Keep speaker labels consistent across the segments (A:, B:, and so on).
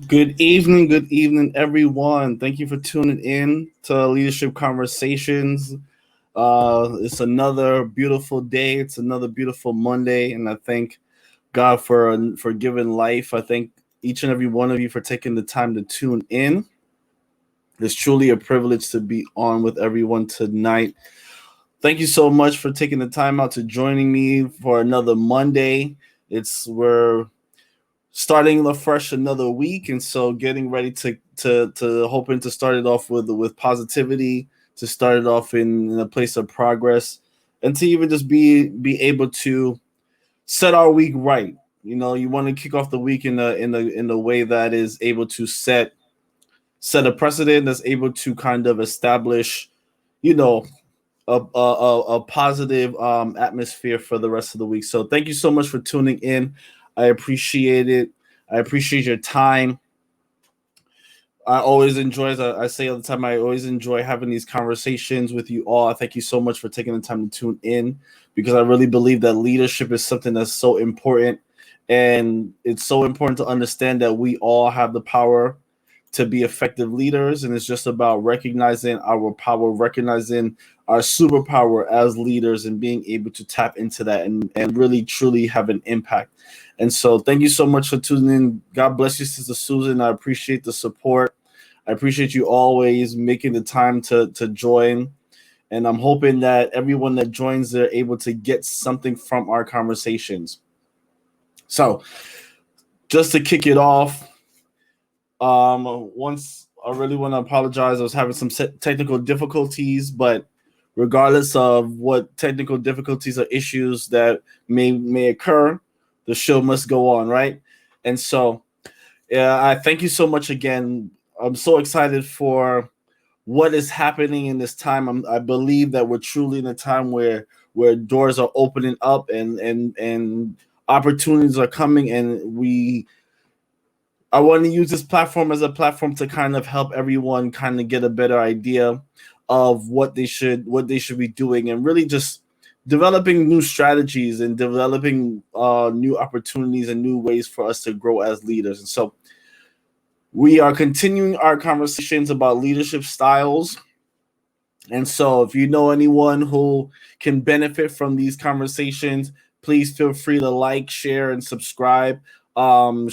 A: Good evening, everyone. Thank you for tuning in to Leadership Conversations. It's another beautiful day. It's another beautiful Monday, and I thank God for giving life. I thank each and every one of you for taking the time to tune in. It's truly a privilege to be on with everyone tonight. Thank you so much for taking the time out to joining me for another Monday. We're starting afresh another week, and so getting ready to hoping to start it off with positivity, to start it off in a place of progress, and to even just be able to set our week right. You want to kick off the week in the way that is able to set a precedent, that's able to kind of establish, you know, a positive atmosphere for the rest of the week. So thank you so much for tuning in. I appreciate it. I appreciate your time. I always enjoy, as I say all the time, I always enjoy having these conversations with you all. I thank you so much for taking the time to tune in, because I really believe that leadership is something that's so important. And it's so important to understand that we all have the power to be effective leaders. And it's just about recognizing our power, recognizing our superpower as leaders, and being able to tap into that and really truly have an impact. And so thank you so much for tuning in. God bless you, Sister Susan. I appreciate the support. I appreciate you always making the time to join. And I'm hoping that everyone that joins, they're able to get something from our conversations. So just to kick it off, once I really want to apologize. I was having some technical difficulties, but regardless of what technical difficulties or issues that may occur, the show must go on, right? And so, yeah, I thank you so much again. I'm so excited for what is happening in this time. I believe that we're truly in a time where doors are opening up, and opportunities are coming, and I want to use this platform as a platform to kind of help everyone kind of get a better idea of what they should be doing, and really just developing new strategies and developing new opportunities and new ways for us to grow as leaders. And so we are continuing our conversations about leadership styles. And so if you know anyone who can benefit from these conversations, please feel free to like, share, and subscribe. Tag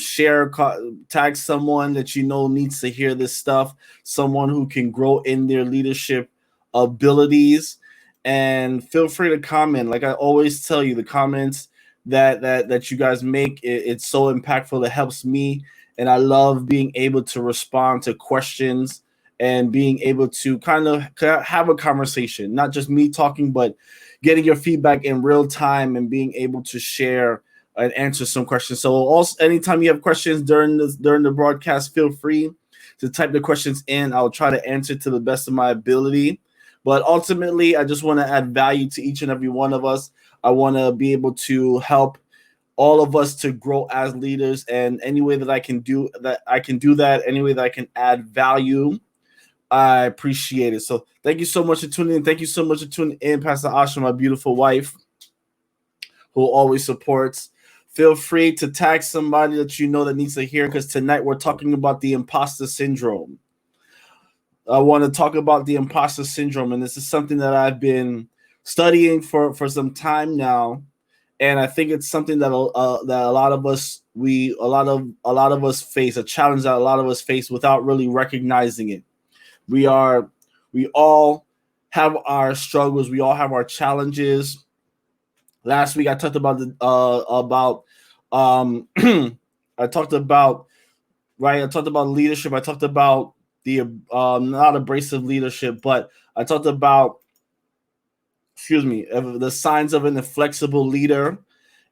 A: someone that you know needs to hear this stuff, someone who can grow in their leadership abilities. And feel free to comment. Like I always tell you, the comments that you guys make, it's so impactful. It helps me, and I love being able to respond to questions and being able to kind of have a conversation, not just me talking, but getting your feedback in real time and being able to share and answer some questions. So also, anytime you have questions during the broadcast, feel free to type the questions in. I'll try to answer to the best of my ability. But ultimately, I just want to add value to each and every one of us. I want to be able to help all of us to grow as leaders, and any way that I can do that, any way that I can add value, I appreciate it. So thank you so much for tuning in. Thank you so much for tuning in, Pastor Asha, my beautiful wife, who always supports. Feel free to tag somebody that you know that needs to hear, because tonight we're talking about the imposter syndrome. I want to talk about the imposter syndrome, and this is something that I've been studying for some time now, and I think it's something that a lot of us face, a challenge that a lot of us face without really recognizing it. We all have our struggles. We all have our challenges. Last week I talked about I talked about leadership. I talked about the not abrasive leadership, but I talked about the signs of an inflexible leader.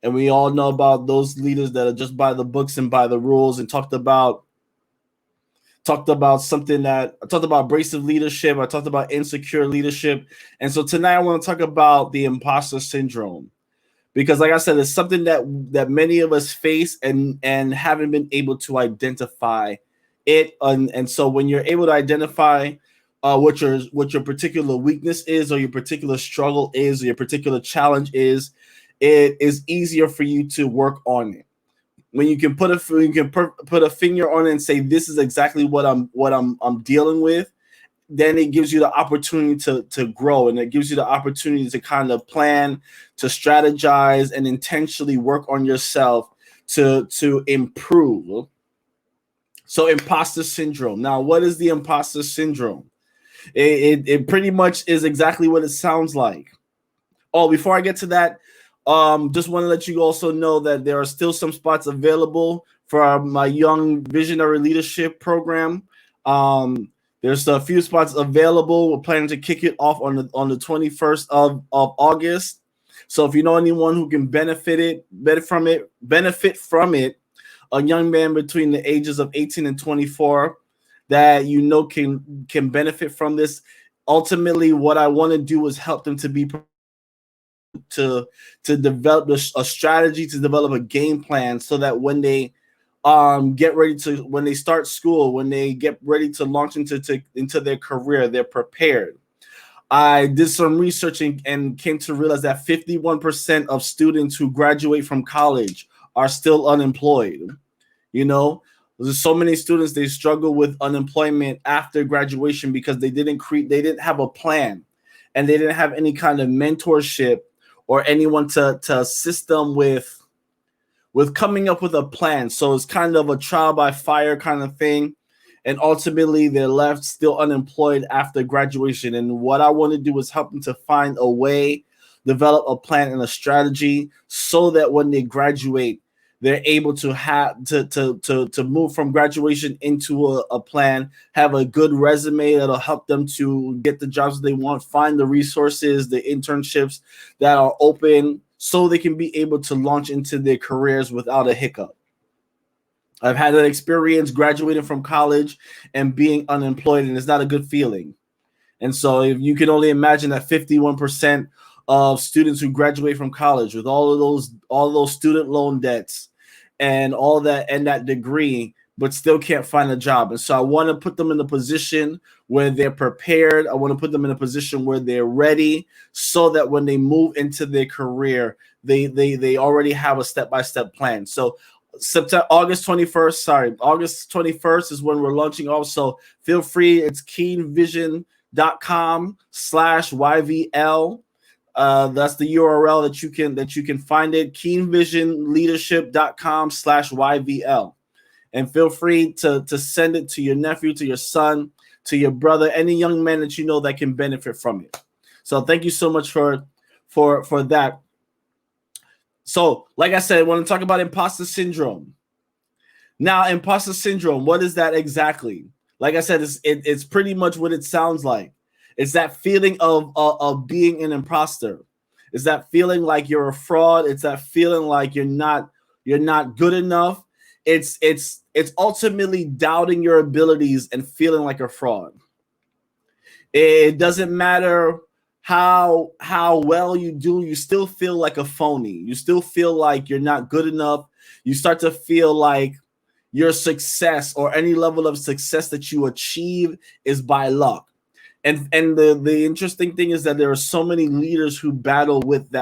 A: And we all know about those leaders that are just by the books and by the rules, and talked about something that I talked about abrasive leadership. I talked about insecure leadership. And so tonight I want to talk about the imposter syndrome, because like I said, it's something that many of us face and haven't been able to identify it. And so when you're able to identify what your particular weakness is, or your particular struggle is, or your particular challenge is, it is easier for you to work on it. when you can put a finger on it and say this is exactly what I'm dealing with, then it gives you the opportunity to grow, and it gives you the opportunity to kind of plan, to strategize, and intentionally work on yourself to improve. So imposter syndrome. Now, what is the imposter syndrome? It pretty much is exactly what it sounds like. Oh, before I get to that, just want to let you also know that there are still some spots available for my Young Visionary Leadership Program. There's a few spots available. We're planning to kick it off on the 21st of August. So if you know anyone who can benefit from it, a young man between the ages of 18 and 24 that you know can benefit from this. Ultimately, what I want to do is help them to be to develop a strategy, to develop a game plan, so that when they get ready to, when they start school, when they get ready to launch into their career, they're prepared. I did some research and came to realize that 51% of students who graduate from college are still unemployed. You know, there's so many students, they struggle with unemployment after graduation because they didn't have a plan, and they didn't have any kind of mentorship or anyone to assist them with coming up with a plan. So it's kind of a trial by fire kind of thing. And ultimately, they're left still unemployed after graduation. And what I want to do is help them to find a way, develop a plan and a strategy, so that when they graduate, they're able to have to move from graduation into a plan, have a good resume that'll help them to get the jobs they want, find the resources, the internships that are open, so they can be able to launch into their careers without a hiccup. I've had an experience graduating from college and being unemployed, and it's not a good feeling. And so if you can only imagine that 51% of students who graduate from college with all of those student loan debts and all that and that degree, but still can't find a job. And so I want to put them in a position where they're prepared. I want to put them in a position where they're ready, so that when they move into their career, they already have a step-by-step plan. So August 21st is when we're launching. Also, feel free. It's KeenVision.com/YVL. That's the URL that you can find it. KeenVisionLeadership.com/YVL. And feel free to send it to your nephew, to your son, to your brother, any young man that you know that can benefit from it. So thank you so much for that. So, like I said, I want to talk about imposter syndrome. Now, imposter syndrome, what is that exactly? Like I said, it's pretty much what it sounds like. It's that feeling of being an imposter. It's that feeling like you're a fraud. It's that feeling like you're not good enough. It's ultimately doubting your abilities and feeling like a fraud. It doesn't matter how well you do, you still feel like a phony. You still feel like you're not good enough. You start to feel like your success or any level of success that you achieve is by luck. And the interesting thing is that there are so many leaders who battle with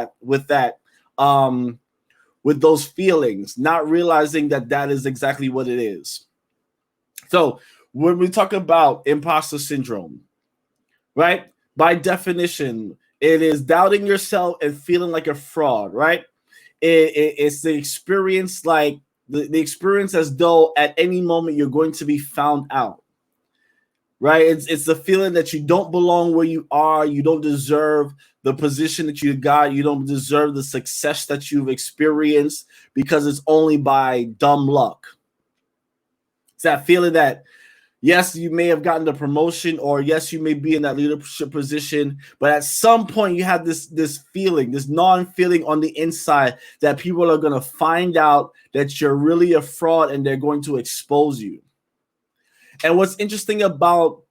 A: those feelings, not realizing that is exactly what it is. So when we talk about imposter syndrome, right? By definition, it is doubting yourself and feeling like a fraud, right? It's the experience, like the experience as though at any moment you're going to be found out, right? It's the feeling that you don't belong where you are. You don't deserve the position that you got. You don't deserve the success that you've experienced because it's only by dumb luck. It's that feeling that, yes, you may have gotten the promotion, or yes, you may be in that leadership position, but at some point you have this feeling, this non-feeling on the inside that people are going to find out that you're really a fraud and they're going to expose you. And what's interesting about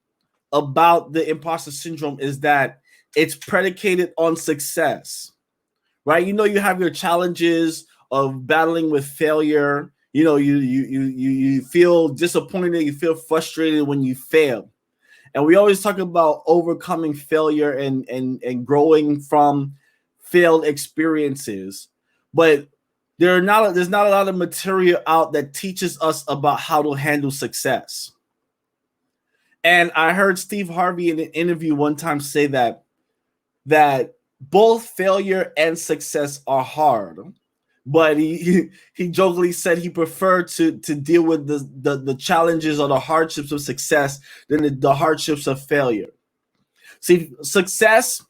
A: the imposter syndrome is that it's predicated on success, right? You know, you have your challenges of battling with failure. You know, you feel disappointed, you feel frustrated when you fail. And we always talk about overcoming failure and growing from failed experiences. But there's not a lot of material out that teaches us about how to handle success. And I heard Steve Harvey in an interview one time say that both failure and success are hard, but he jokingly said he preferred to deal with the challenges or the hardships of success than the hardships of failure. See, success,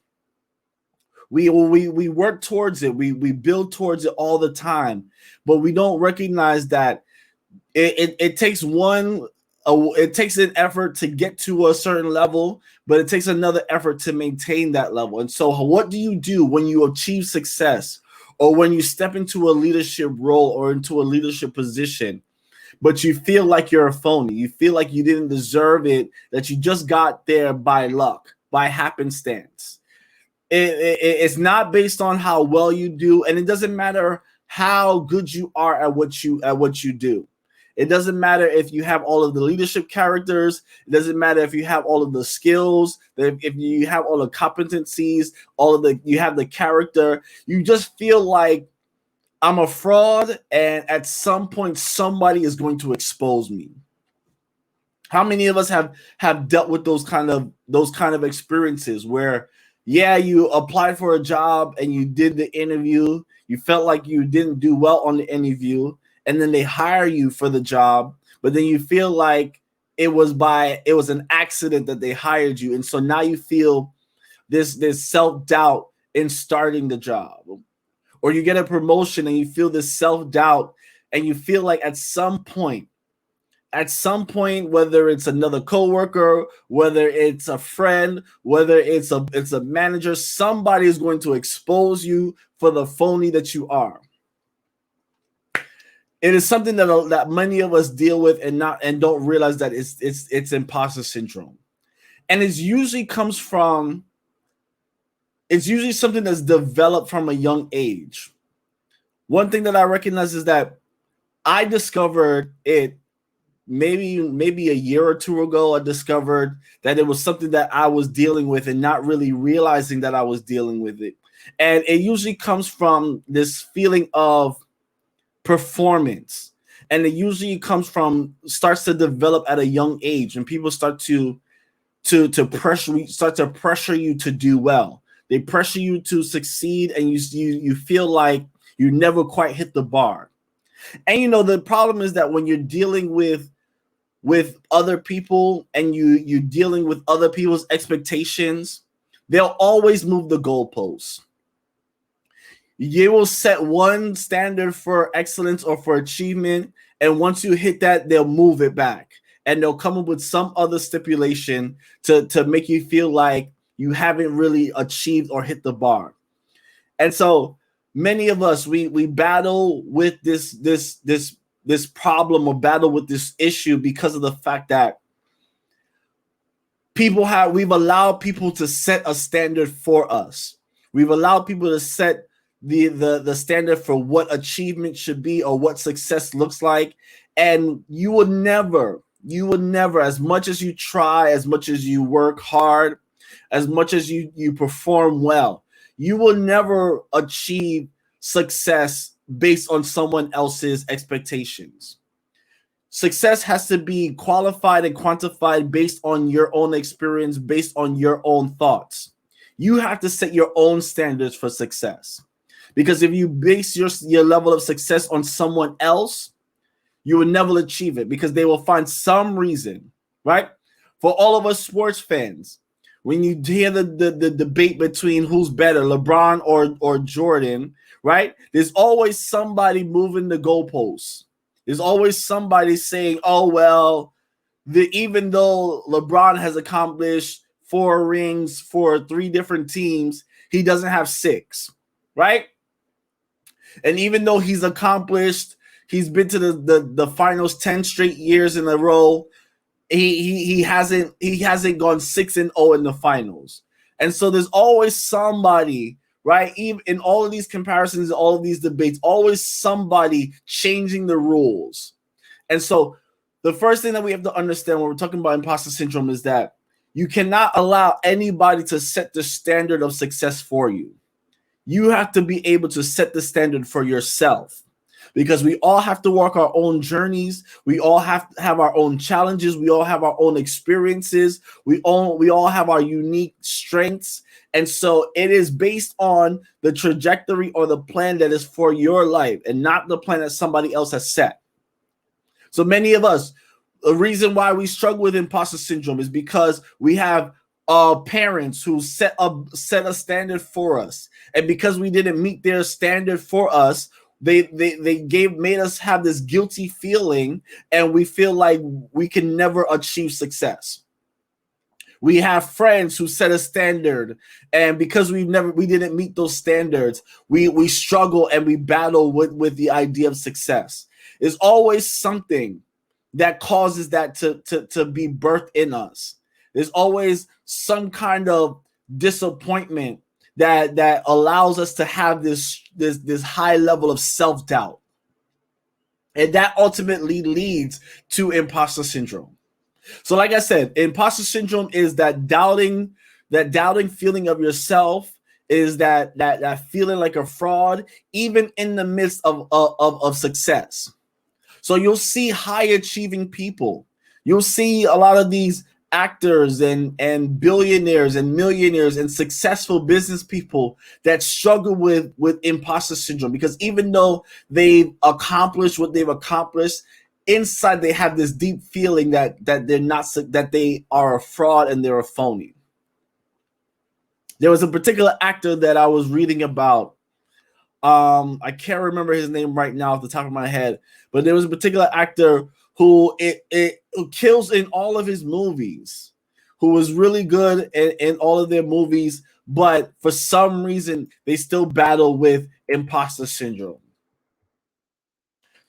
A: we work towards it, we build towards it all the time, but we don't recognize that it takes it takes an effort to get to a certain level, but it takes another effort to maintain that level. And so what do you do when you achieve success, or when you step into a leadership role or into a leadership position, but you feel like you're a phony? You feel like you didn't deserve it, that you just got there by luck, by happenstance. It's not based on how well you do, and it doesn't matter how good you are at what you do. It doesn't matter if you have all of the leadership characters. It doesn't matter if you have all of the skills, if you have all the competencies, you have the character. You just feel like, I'm a fraud, and at some point somebody is going to expose me. How many of us have dealt with those kind of experiences where, yeah, you applied for a job and you did the interview, you felt like you didn't do well on the interview, and then they hire you for the job, but then you feel like it was an accident that they hired you, and so now you feel this self-doubt in starting the job. Or you get a promotion and you feel this self-doubt, and you feel like at some point, whether it's another coworker, whether it's a friend, whether it's a manager, somebody is going to expose you for the phony that you are. It is something that many of us deal with and don't realize that it's imposter syndrome. And it's usually something that's developed from a young age. One thing that I recognize is that I discovered it maybe a year or two ago. I discovered that it was something that I was dealing with and not really realizing that I was dealing with it. And it usually comes from this feeling of performance, and it usually starts to develop at a young age, and people start to pressure you to do well. They pressure you to succeed, and you feel like you never quite hit the bar. And the problem is that when you're dealing with other people, and you're dealing with other people's expectations, they'll always move the goalposts. You will set one standard for excellence or for achievement, and once you hit that, they'll move it back, and they'll come up with some other stipulation to make you feel like you haven't really achieved or hit the bar. And so many of us, we battle with this problem, or battle with this issue, because of the fact that we've allowed people to set a standard for us. We've allowed people to set the standard for what achievement should be, or what success looks like. And you will never, as much as you try, as much as you work hard, as much as you perform well, you will never achieve success based on someone else's expectations. Success has to be qualified and quantified based on your own experience, based on your own thoughts. You have to set your own standards for success. Because if you base your level of success on someone else, you will never achieve it, because they will find some reason, right? For all of us sports fans, when you hear the debate between who's better, LeBron or Jordan, right? There's always somebody moving the goalposts. There's always somebody saying, oh, well, even though LeBron has accomplished 4 rings for 3 different teams, he doesn't have 6, right? And even though he's been to the finals 10 straight years in a row, he hasn't gone 6-0 in the finals. And so there's always somebody, right? Even in all of these comparisons, all of these debates, always somebody changing the rules. And so the first thing that we have to understand when we're talking about imposter syndrome is that you cannot allow anybody to set the standard of success for you. You have to be able to set the standard for yourself. because we all have to walk our own journeys. We all have to have our own challenges. We all have our own experiences. We all have our unique strengths. And so it is based on the trajectory or the plan that is for your life and not the plan that somebody else has set. So many of us, the reason why we struggle with imposter syndrome is because we have parents who set a standard for us, and because we didn't meet their standard for us, they made us have this guilty feeling, and we feel like we can never achieve success. We have friends who set a standard, and because we didn't meet those standards, we struggle and we battle with the idea of success. There's always something that causes that to be birthed in us. There's always some kind of disappointment that allows us to have this high level of self-doubt. And that ultimately leads to imposter syndrome. So like I said, imposter syndrome is that doubting feeling of yourself, is that feeling like a fraud, even in the midst of success. So you'll see high achieving people. You'll see a lot of these actors and billionaires and millionaires and successful business people that struggle with imposter syndrome, because even though they've accomplished what they've accomplished, inside they have this deep feeling that they're not, that they are a fraud and they're a phony. There was a particular actor that I was reading about. I can't remember his name right now off the top of my head, but there was a particular actor who who kills in all of his movies, who was really good in all of their movies, but for some reason they still battle with imposter syndrome.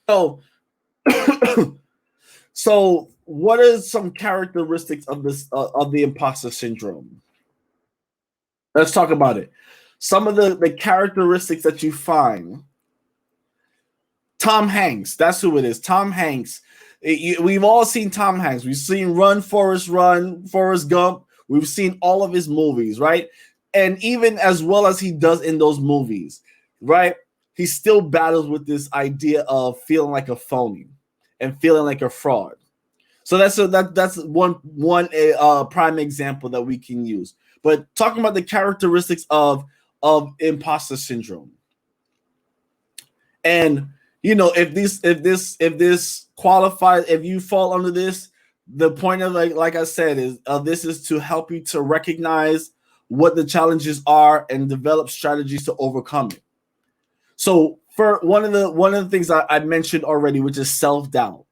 A: So, so what are some characteristics of this of the imposter syndrome? Let's talk about it. Some of the characteristics that you find. Tom Hanks, that's who it is. Tom Hanks. We've all seen Tom Hanks. We've seen Run, Forrest Gump. We've seen all of his movies, right? And even as well as he does in those movies, right? He still battles with this idea of feeling like a phony and feeling like a fraud. So that's one prime example that we can use. But talking about the characteristics of imposter syndrome, and if this qualifies, if you fall under this, the point of like I said is this is to help you to recognize what the challenges are and develop strategies to overcome it. So for one of the things I mentioned already, which is self-doubt,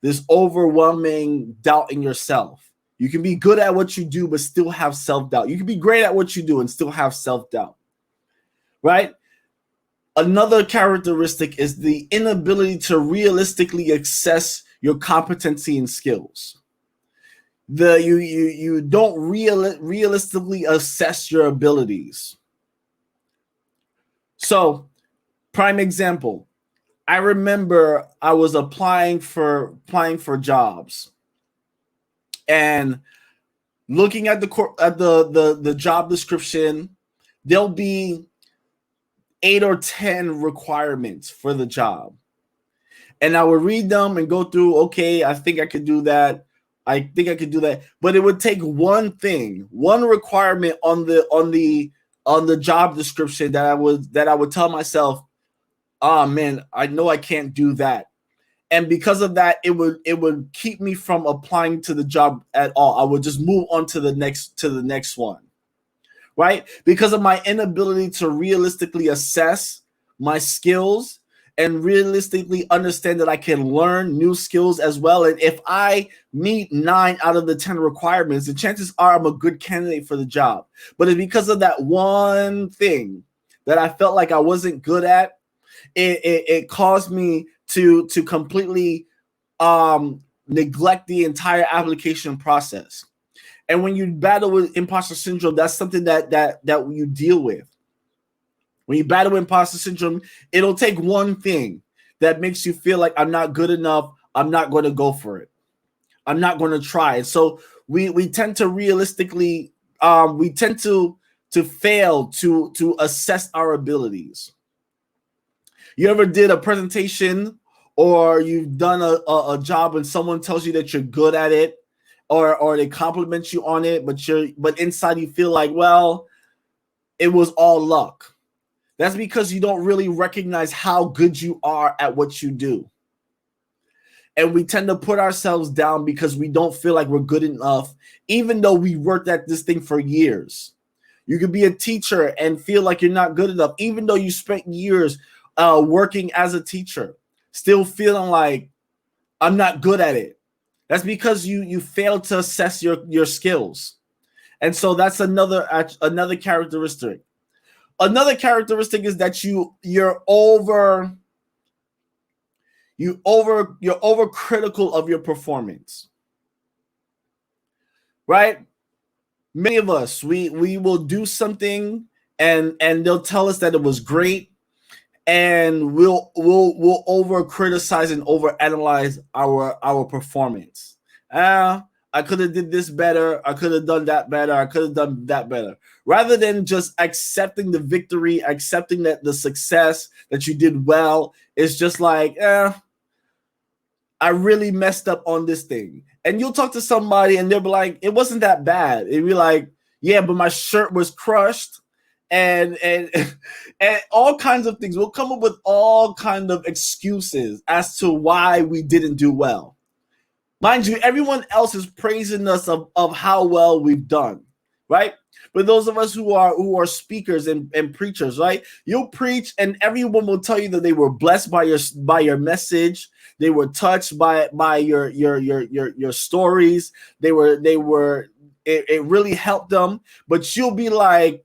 A: this overwhelming doubt in yourself. You can be good at what you do, but still have self-doubt. You can be great at what you do and still have self-doubt, right? Another characteristic is the inability to realistically assess your competency and skills. You don't realistically assess your abilities. So, prime example, I remember I was applying for jobs, and looking at the job description, there'll be 8 or 10 requirements for the job. And I would read them and go through, okay, I think I could do that. But it would take one requirement on the job description that I would tell myself, oh man, I know I can't do that. And because of that, it would keep me from applying to the job at all. I would just move on to the next one. Right? Because of my inability to realistically assess my skills and realistically understand that I can learn new skills as well. And if I meet 9 out of the 10 requirements, the chances are I'm a good candidate for the job. But it's because of that one thing that I felt like I wasn't good at, it caused me to completely neglect the entire application process. And when you battle with imposter syndrome, that's something that you deal with. When you battle with imposter syndrome, it'll take one thing that makes you feel like I'm not good enough. I'm not going to go for it. I'm not going to try it. So we tend to realistically, we tend to fail to assess our abilities. You ever did a presentation or you've done a job and someone tells you that you're good at it, or they compliment you on it, but inside you feel like, well, it was all luck. That's because you don't really recognize how good you are at what you do. And we tend to put ourselves down because we don't feel like we're good enough, even though we worked at this thing for years. You could be a teacher and feel like you're not good enough, even though you spent years working as a teacher, still feeling like I'm not good at it. That's because you failed to assess your skills. And so that's another characteristic. Another characteristic is that you're overcritical of your performance. Right? Many of us, we will do something and they'll tell us that it was great, and we'll over criticize and over analyze our performance. I could have did this better. I could have done that better. I could have done that better. Rather than just accepting the victory, accepting that the success that you did well, it's just like, I really messed up on this thing. And you'll talk to somebody and they'll be like, it wasn't that bad. It'd be like, yeah, but my shirt was crushed. And all kinds of things. We'll come up with all kinds of excuses as to why we didn't do well. Mind you, everyone else is praising us of how well we've done, right? But those of us who are speakers and preachers, right? You'll preach and everyone will tell you that they were blessed by your message. They were touched by your stories. It really helped them. But you'll be like,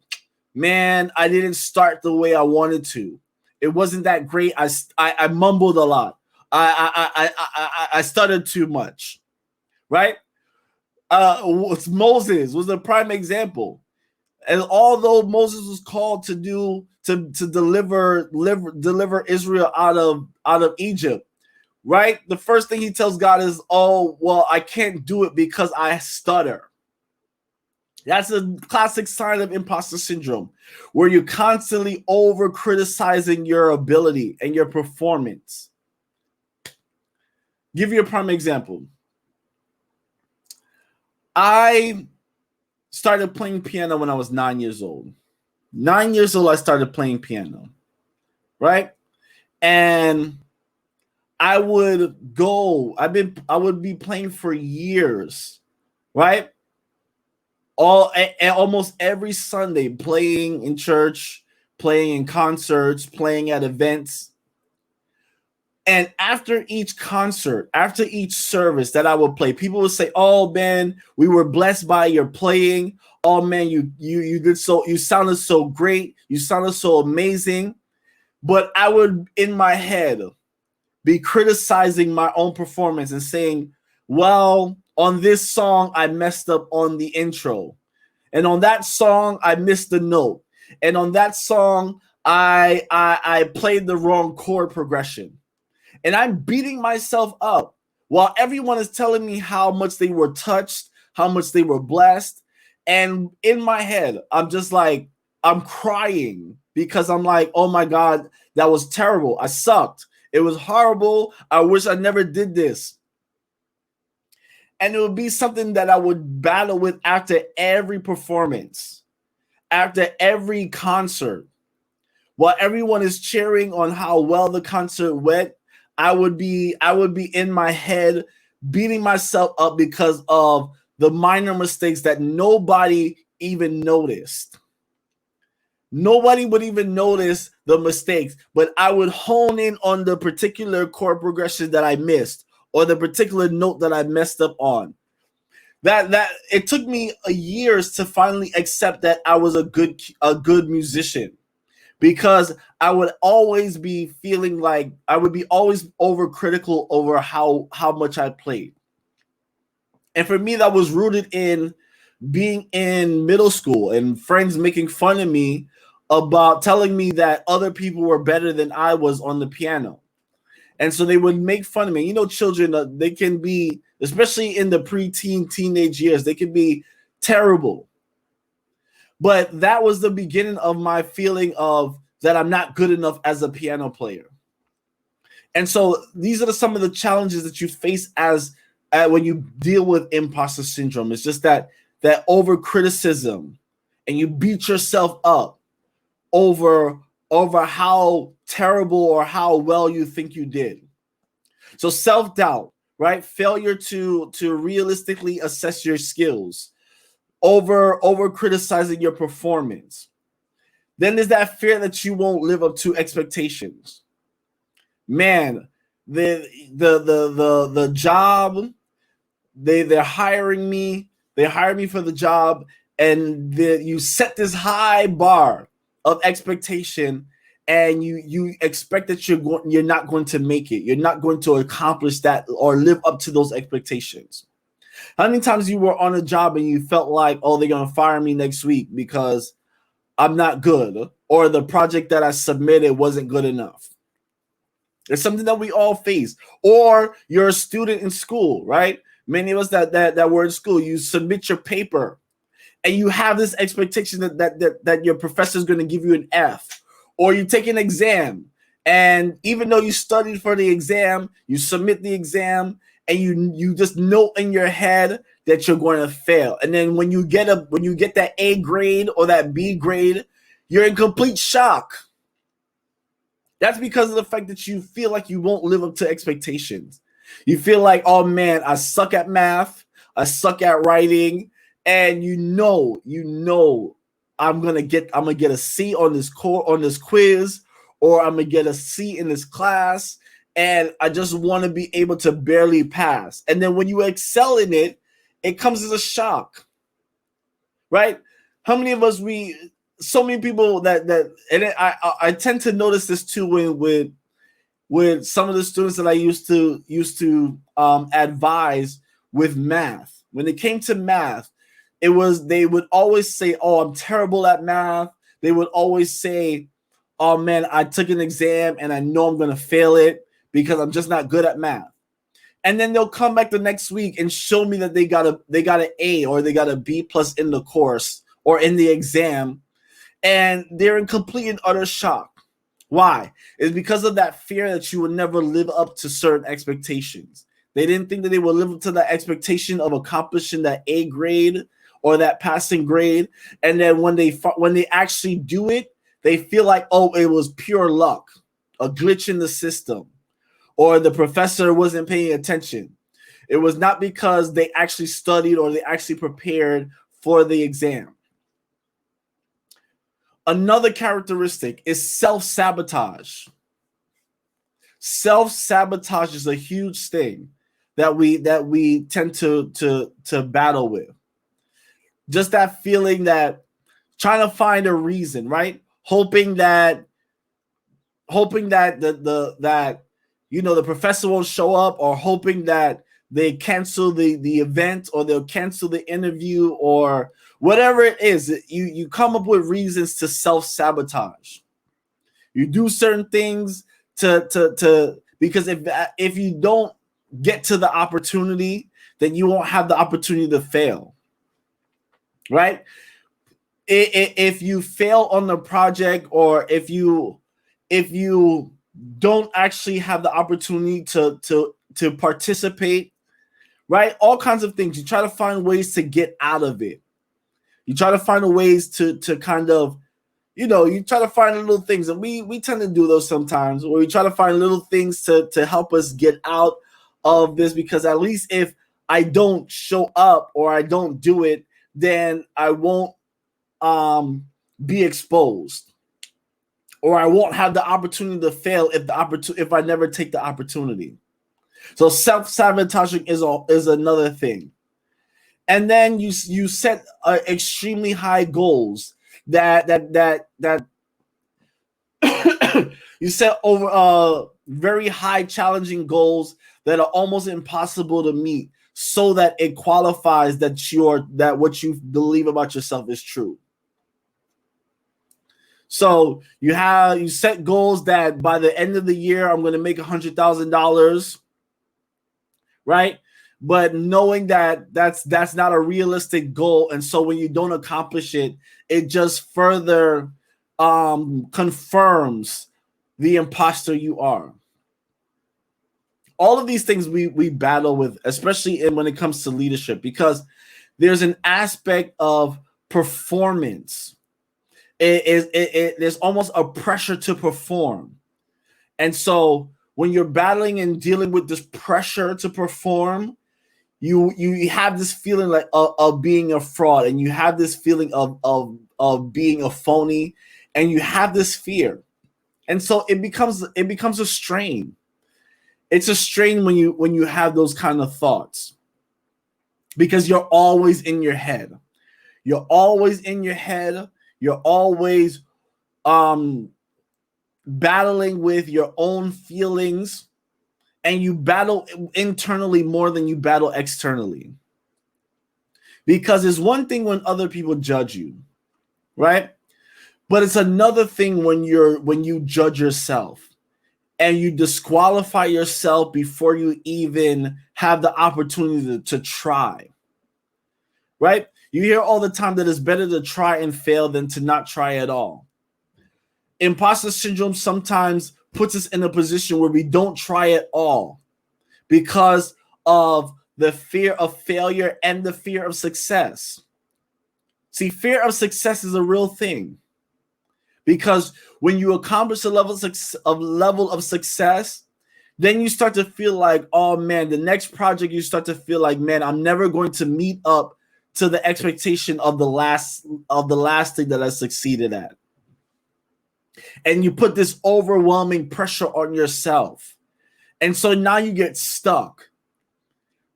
A: man, I didn't start the way I wanted to. It wasn't that great. I mumbled a lot. I stuttered too much, right? Moses was a prime example. And although Moses was called to deliver Israel out of Egypt, right? The first thing he tells God is, oh, well, I can't do it because I stutter. That's a classic sign of imposter syndrome, where you're constantly over criticizing your ability and your performance. Give you a prime example. I started playing piano when I was 9 years old. 9 years old, I started playing piano, right? And I would be playing for years, right? Almost every Sunday, playing in church, playing in concerts, playing at events. And after each concert, after each service that I would play, people would say, "Oh man, we were blessed by your playing. Oh man, you sounded so great. You sounded so amazing." But I would, in my head, be criticizing my own performance and saying, well, on this song, I messed up on the intro. And on that song, I missed the note. And on that song, I played the wrong chord progression. And I'm beating myself up while everyone is telling me how much they were touched, how much they were blessed. And in my head, I'm just like, I'm crying because I'm like, oh my God, that was terrible. I sucked. It was horrible. I wish I never did this. And it would be something that I would battle with after every performance, after every concert. While everyone is cheering on how well the concert went, I would be in my head beating myself up because of the minor mistakes that nobody even noticed. Nobody would even notice the mistakes, but I would hone in on the particular chord progression that I missed or the particular note that I messed up on. That it took me years to finally accept that I was a good musician, because I would always be feeling like I would be always overcritical over how much I played. And for me, that was rooted in being in middle school and friends making fun of me about telling me that other people were better than I was on the piano. And so they would make fun of me. You know, children, they can be, especially in the preteen, teenage years, they can be terrible. But that was the beginning of my feeling of that I'm not good enough as a piano player. And so these are some of the challenges that you face as when you deal with imposter syndrome. It's just that over criticism, and you beat yourself up over how terrible or how well you think you did. So self-doubt, right? Failure to realistically assess your skills, over criticizing your performance. Then there's that fear that you won't live up to expectations. Man, the job, they're hiring me. They hire me for the job, and you set this high bar of expectation, and you expect that you're not going to make it. You're not going to accomplish that or live up to those expectations. How many times you were on a job and you felt like, oh, they're gonna fire me next week because I'm not good, or the project that I submitted wasn't good enough? It's something that we all face. Or you're a student in school, right? Many of us that were in school, you submit your paper and you have this expectation that your professor is going to give you an F, or you take an exam, and even though you studied for the exam, you submit the exam, and you just know in your head that you're going to fail. And then when you get that A grade or that B grade, you're in complete shock. That's because of the fact that you feel like you won't live up to expectations. You feel like, oh man, I suck at math, I suck at writing, and you know I'm gonna get a C on this quiz, or I'm gonna get a C in this class, and I just want to be able to barely pass. And then when you excel in it, it comes as a shock, right? How many of us so many people that and I tend to notice this too with some of the students that I used to advise with math. When it came to math, they would always say, "Oh, I'm terrible at math." They would always say, "Oh man, I took an exam and I know I'm gonna fail it because I'm just not good at math." And then they'll come back the next week and show me that they got an A or they got a B+ in the course or in the exam, and they're in complete and utter shock. Why? It's because of that fear that you would never live up to certain expectations. They didn't think that they would live up to that expectation of accomplishing that A grade or that passing grade. And then when they actually do it, they feel like, oh, it was pure luck, a glitch in the system, or the professor wasn't paying attention. It was not because they actually studied or they actually prepared for the exam. Another characteristic is self-sabotage. Self-sabotage is a huge thing that we tend to battle with. Just that feeling that trying to find a reason, right? Hoping that the professor won't show up, or hoping that they cancel the event, or they'll cancel the interview, or whatever it is. You come up with reasons to self-sabotage. You do certain things because if you don't get to the opportunity, then you won't have the opportunity to fail, right? If you fail on the project, or if you don't actually have the opportunity to participate, right? All kinds of things. You try to find ways to get out of it. You try to find ways to kind of, you try to find little things, and we tend to do those sometimes, where we try to find little things to help us get out of this, because at least if I don't show up or I don't do it, then I won't be exposed, or I won't have the opportunity to fail if I never take the opportunity. So self-sabotaging is another thing. And then you set extremely high goals that you set over very high challenging goals that are almost impossible to meet, so that it qualifies that what you believe about yourself is true. So you set goals that by the end of the year, I'm going to make $100,000, right? But knowing that that's not a realistic goal, and so when you don't accomplish it, it just further confirms the imposter you are. all of these things we battle with, especially when it comes to leadership, because there's an aspect of performance. There's almost a pressure to perform. And so when you're battling and dealing with this pressure to perform, you have this feeling like of being a fraud, and you have this feeling of being a phony, and you have this fear. And so it becomes a strain. It's a strain when you have those kind of thoughts, because you're always in your head. You're always in your head. You're always battling with your own feelings, and you battle internally more than you battle externally. Because it's one thing when other people judge you, right? But it's another thing when you judge yourself and you disqualify yourself before you even have the opportunity to try, right? You hear all the time that it's better to try and fail than to not try at all. Imposter syndrome sometimes puts us in a position where we don't try at all because of the fear of failure and the fear of success. See, fear of success is a real thing, because when you accomplish a level of success, then you start to feel like, oh man, the next project, you start to feel like, man, I'm never going to meet up to the expectation of the last thing that I succeeded at. And you put this overwhelming pressure on yourself. And so now you get stuck.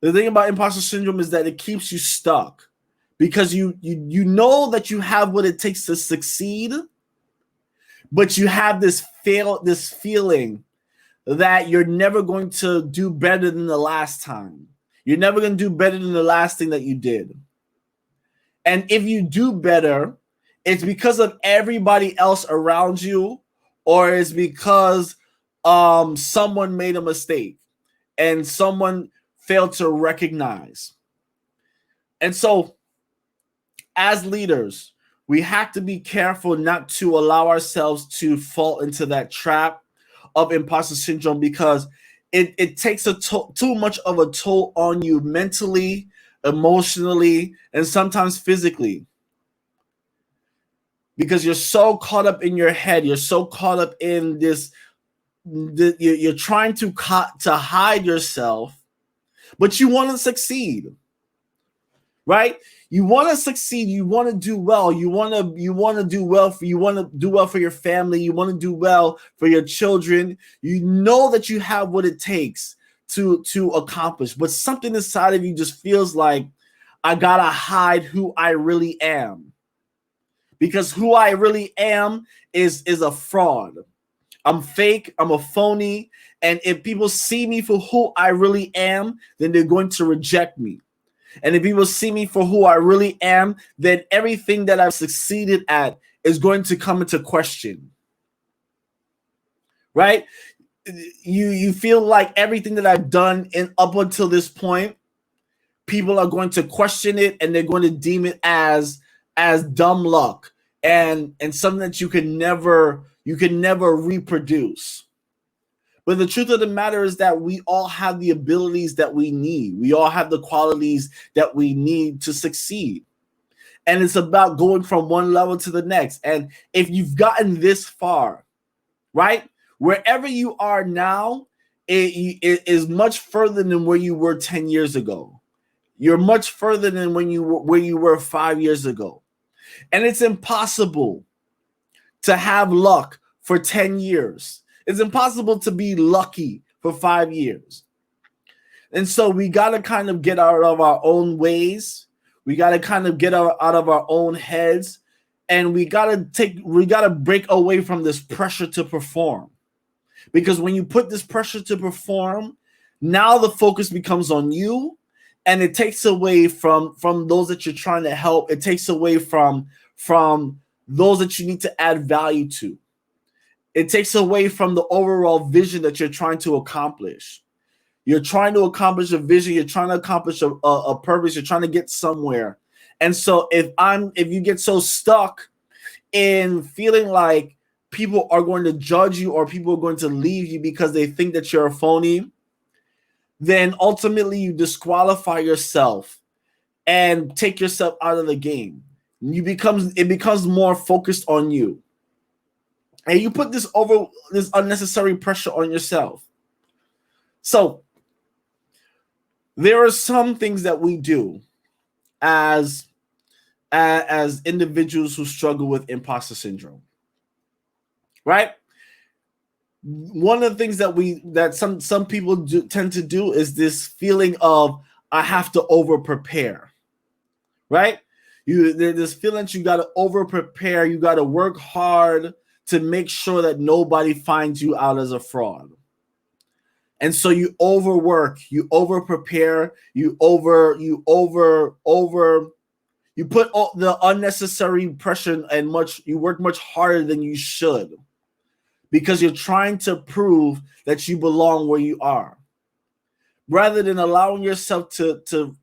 A: The thing about imposter syndrome is that it keeps you stuck, because you know that you have what it takes to succeed, but you have this feeling that you're never going to do better than the last time. You're never going to do better than the last thing that you did. And if you do better, it's because of everybody else around you, or it's because someone made a mistake and someone failed to recognize. And so as leaders, we have to be careful not to allow ourselves to fall into that trap of imposter syndrome, because it takes too much of a toll on you mentally, emotionally, and sometimes physically. Because you're so caught up in your head, you're so caught up in this, you're trying to hide yourself, but you want to succeed, right? You want to succeed. You want to do well. You want to do well for your family. You want to do well for your children. You know that you have what it takes to accomplish, but something inside of you just feels like, I gotta hide who I really am, because who I really am is a fraud. I'm fake. I'm a phony. And if people see me for who I really am, then they're going to reject me. And if people see me for who I really am, then everything that I've succeeded at is going to come into question. Right? You feel like everything that I've done up until this point, people are going to question it, and they're going to deem it as dumb luck and something that you can never reproduce. But the truth of the matter is that we all have the abilities that we need. We all have the qualities that we need to succeed. And it's about going from one level to the next. And if you've gotten this far, right, wherever you are now, it is much further than where you were 10 years ago. You're much further than where you were 5 years ago. And it's impossible to have luck for 10 years. It's impossible to be lucky for 5 years. And so we got to kind of get out of our own ways. We got to kind of get out of our own heads. And we got to break away from this pressure to perform. Because when you put this pressure to perform, now the focus becomes on you, and it takes away from those that you're trying to help. It takes away from those that you need to add value to. It takes away from the overall vision that you're trying to accomplish. You're trying to accomplish a vision. You're trying to accomplish a purpose. You're trying to get somewhere. And so if you get so stuck in feeling like people are going to judge you, or people are going to leave you because they think that you're a phony, then ultimately you disqualify yourself and take yourself out of the game. It becomes more focused on you. And you put this unnecessary pressure on yourself. So there are some things that we do as individuals who struggle with imposter syndrome, right? One of the things that some people tend to do is this feeling of, I have to over prepare, right? There's this feeling that you got to over prepare, you got to work hard to make sure that nobody finds you out as a fraud. And so you overwork, you over prepare, you put all the unnecessary pressure and you work much harder than you should, because you're trying to prove that you belong where you are, rather than allowing yourself to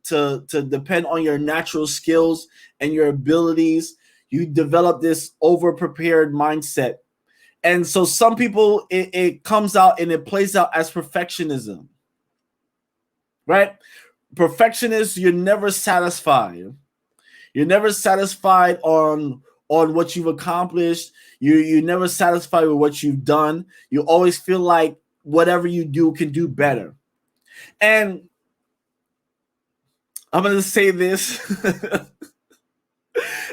A: depend on your natural skills and your abilities. You develop this over prepared mindset. And so some people, it comes out and it plays out as perfectionism, right? Perfectionist, you're never satisfied. You're never satisfied on what you've accomplished. You're never satisfied with what you've done. You always feel like whatever you do can do better. And I'm going to say this,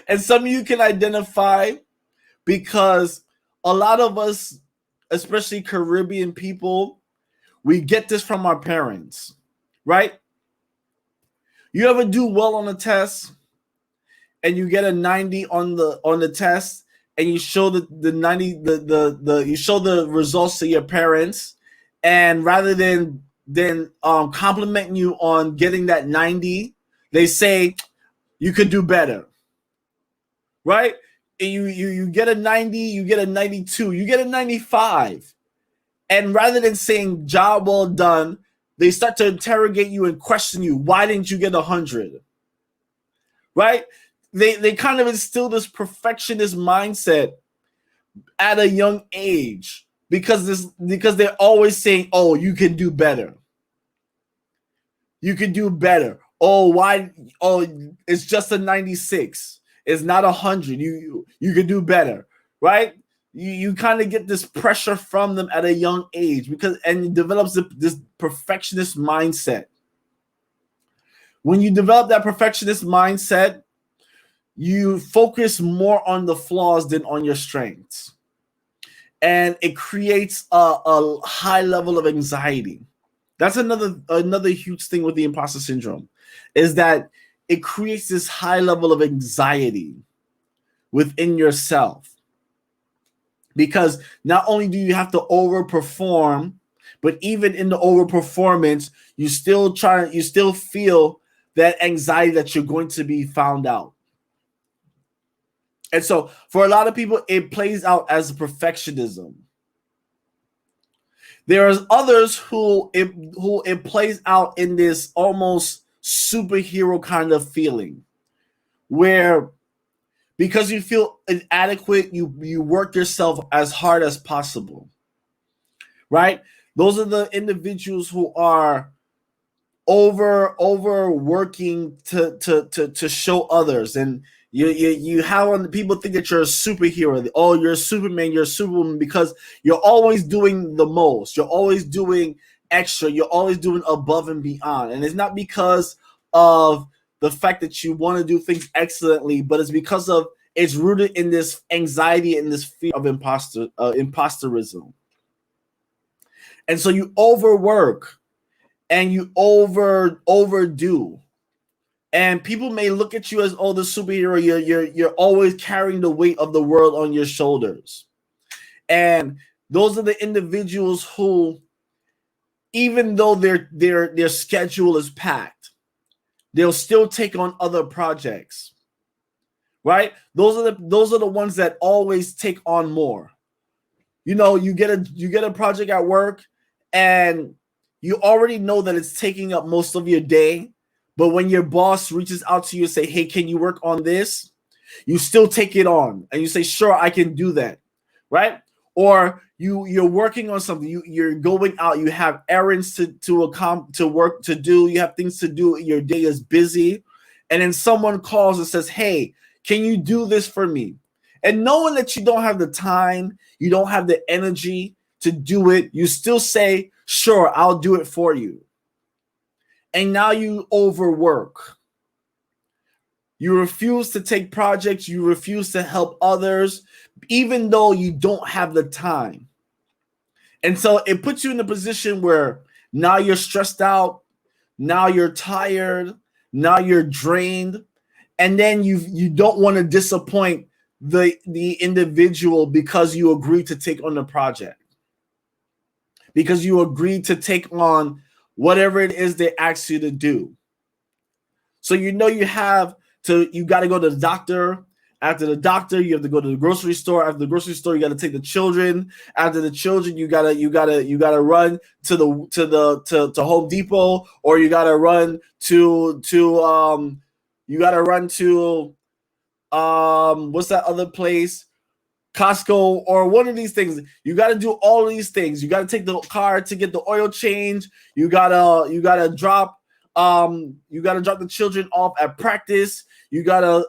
A: and some of you can identify, because a lot of us, especially Caribbean people, we get this from our parents, right? You ever do well on a test and you get a 90 on the test, and you show the 90 you show the results to your parents, and rather than complimenting you on getting that 90, they say you could do better, right? You get a 90, you get a 92, you get a 95. And rather than saying job well done, they start to interrogate you and question you. Why didn't you get 100? Right? They kind of instill this perfectionist mindset at a young age, because they're always saying, oh, you can do better. You can do better. Oh, why? Oh, it's just a 96. It's not 100. You can do better, right? You kind of get this pressure from them at a young age, and it develops this perfectionist mindset. When you develop that perfectionist mindset, you focus more on the flaws than on your strengths, and it creates a high level of anxiety. That's another huge thing with the imposter syndrome, is that it creates this high level of anxiety within yourself, because not only do you have to overperform, but even in the overperformance, you still feel that anxiety that you're going to be found out. And so for a lot of people, it plays out as perfectionism. There's others who it plays out in this almost superhero kind of feeling, where because you feel inadequate, you work yourself as hard as possible, right? Those are the individuals who are overworking to show others, and you have people think that you're a superhero. Oh, you're a Superman, you're a Superwoman, because you're always doing the most. You're always doing extra. You're always doing above and beyond. And it's not because of the fact that you want to do things excellently, but it's because of it's rooted in this anxiety and this fear of imposterism. And so you overwork and you overdo. And people may look at you as, oh, the superhero. You're always carrying the weight of the world on your shoulders. And those are the individuals who, even though their schedule is packed, they'll still take on other projects. Right? Those are the ones that always take on more. You know, you get a project at work, and you already know that it's taking up most of your day. But when your boss reaches out to you and say, hey, can you work on this? You still take it on and you say, sure, I can do that, right? or you're working on something, you're going out, you have errands to work to do, you have things to do, your day is busy, and then someone calls and says, hey, can you do this for me? And knowing that you don't have the time, you don't have the energy to do it, you still say, sure, I'll do it for you. And now you overwork. You refuse to take projects. You refuse to help others, even though you don't have the time. And so it puts you in a position where now you're stressed out. Now you're tired. Now you're drained. And then you don't want to disappoint the individual because you agreed to take on the project. Because you agreed to take on whatever it is they ask you to do. So you got to go to the doctor. After the doctor, you have to go to the grocery store. After the grocery store, you got to take the children. After the children, you gotta run to Home Depot, or you gotta run to what's that other place? Costco, or one of these things. You got to do all of these things. You got to take the car to get the oil change. You gotta drop the children off at practice. You gotta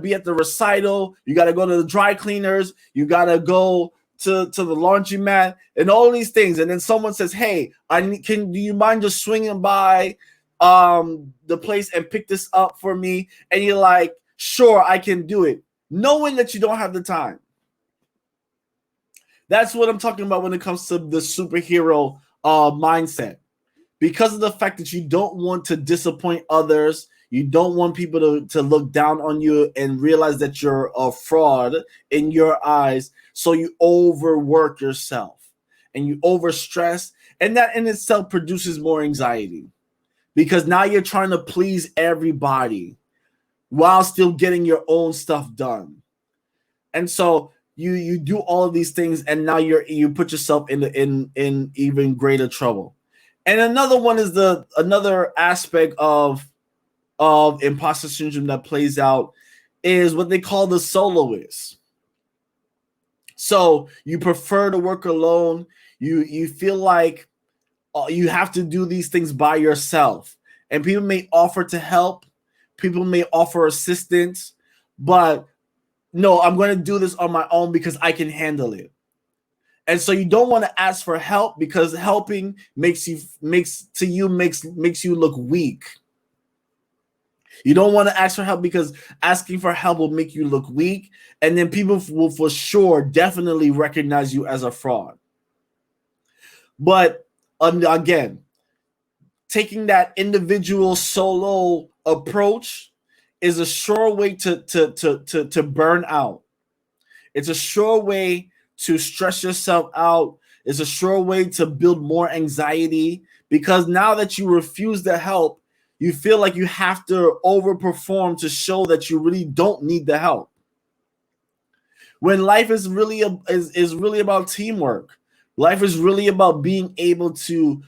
A: be at the recital. You gotta go to the dry cleaners. You gotta go to the laundromat and all these things. And then someone says, hey, do you mind just swinging by the place and pick this up for me? And you're like, sure, I can do it, knowing that you don't have the time. That's what I'm talking about when it comes to the superhero mindset. Because of the fact that you don't want to disappoint others, you don't want people to look down on you and realize that you're a fraud in your eyes. So you overwork yourself and you overstress. And that in itself produces more anxiety, because now you're trying to please everybody while still getting your own stuff done. And so you do all of these things, and now you put yourself in even greater trouble. And another one is another aspect of imposter syndrome that plays out is what they call the soloist. So you prefer to work alone. You feel like you have to do these things by yourself, and people may offer to help. People may offer assistance, but no, I'm going to do this on my own because I can handle it. And so you don't want to ask for help, because helping makes you look weak. You don't want to ask for help because asking for help will make you look weak, and then people will for sure definitely recognize you as a fraud. But again, taking that individual solo approach is a sure way to burn out. It's a sure way to stress yourself out. It's a sure way to build more anxiety, because now that you refuse to help, you feel like you have to overperform to show that you really don't need the help. When life is really about teamwork. Life is really about being able to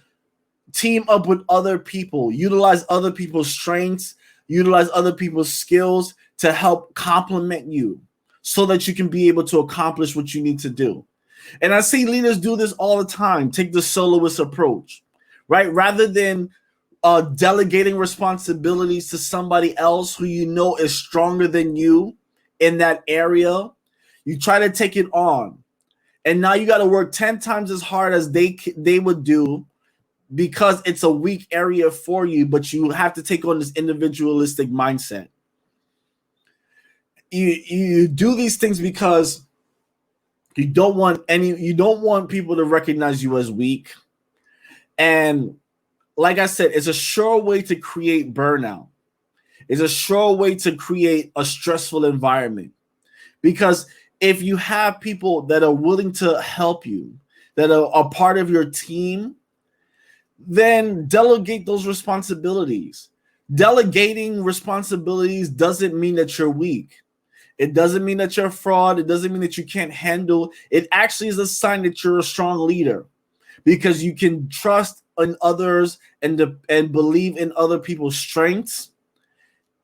A: team up with other people, utilize other people's strengths, utilize other people's skills to help complement you, so that you can be able to accomplish what you need to do. And I see leaders do this all the time. Take the soloist approach, right? Rather than delegating responsibilities to somebody else who you know is stronger than you in that area, you try to take it on. And now you got to work 10 times as hard as they would do, because it's a weak area for you, but you have to take on this individualistic mindset. You do these things because you don't want people to recognize you as weak. And like I said, it's a sure way to create burnout. It's a sure way to create a stressful environment. Because if you have people that are willing to help you, that are a part of your team, then delegate those responsibilities. Delegating responsibilities doesn't mean that you're weak. It doesn't mean that you're a fraud. It doesn't mean that you can't handle. It actually is a sign that you're a strong leader, because you can trust in others and believe in other people's strengths.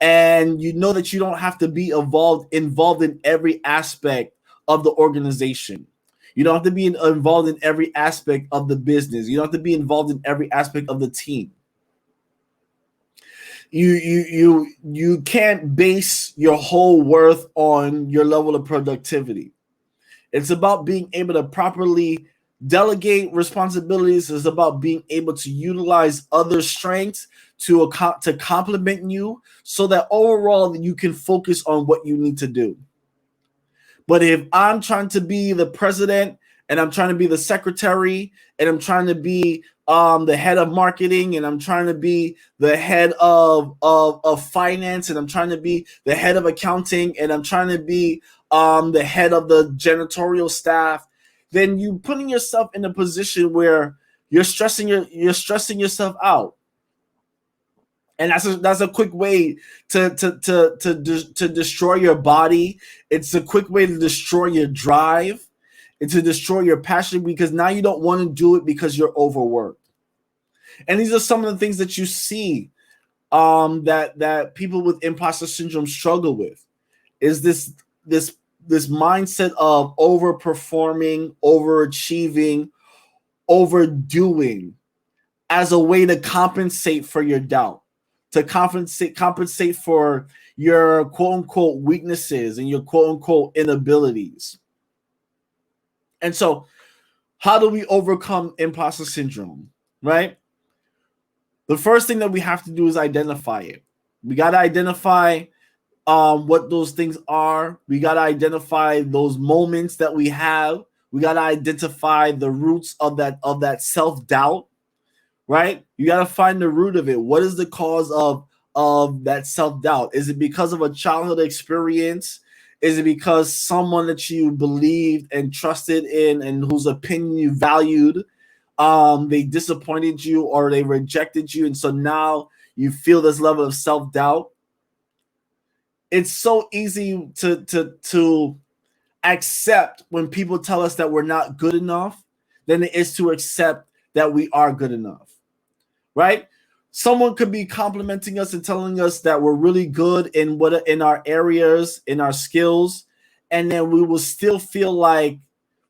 A: And you know that you don't have to be involved in every aspect of the organization. You don't have to be involved in every aspect of the business. You don't have to be involved in every aspect of the team. You can't base your whole worth on your level of productivity. It's about being able to properly delegate responsibilities. It's about being able to utilize other strengths to complement you so that overall you can focus on what you need to do. But if I'm trying to be the president and I'm trying to be the secretary and I'm trying to be the head of marketing and I'm trying to be the head of finance and I'm trying to be the head of accounting and I'm trying to be the head of the janitorial staff, then you putting yourself in a position where you're stressing yourself out. And that's a quick way to destroy your body. It's a quick way to destroy your drive and to destroy your passion because now you don't want to do it because you're overworked. And these are some of the things that you see that people with imposter syndrome struggle with. Is this mindset of overperforming, overachieving, overdoing as a way to compensate for your doubt, to compensate for your quote unquote weaknesses and your quote unquote inabilities. And so, how do we overcome imposter syndrome, right? The first thing that we have to do is identify it. We got to identify what those things are. We got to identify those moments that we have. We got to identify the roots of that self-doubt, right? You got to find the root of it. What is the cause of that self-doubt? Is it because of a childhood experience? Is it because someone that you believed and trusted in and whose opinion you valued, they disappointed you or they rejected you, and so now you feel this level of self-doubt? It's so easy to accept when people tell us that we're not good enough than it is to accept that we are good enough, right? Someone could be complimenting us and telling us that we're really good in our areas, in our skills, and then we will still feel like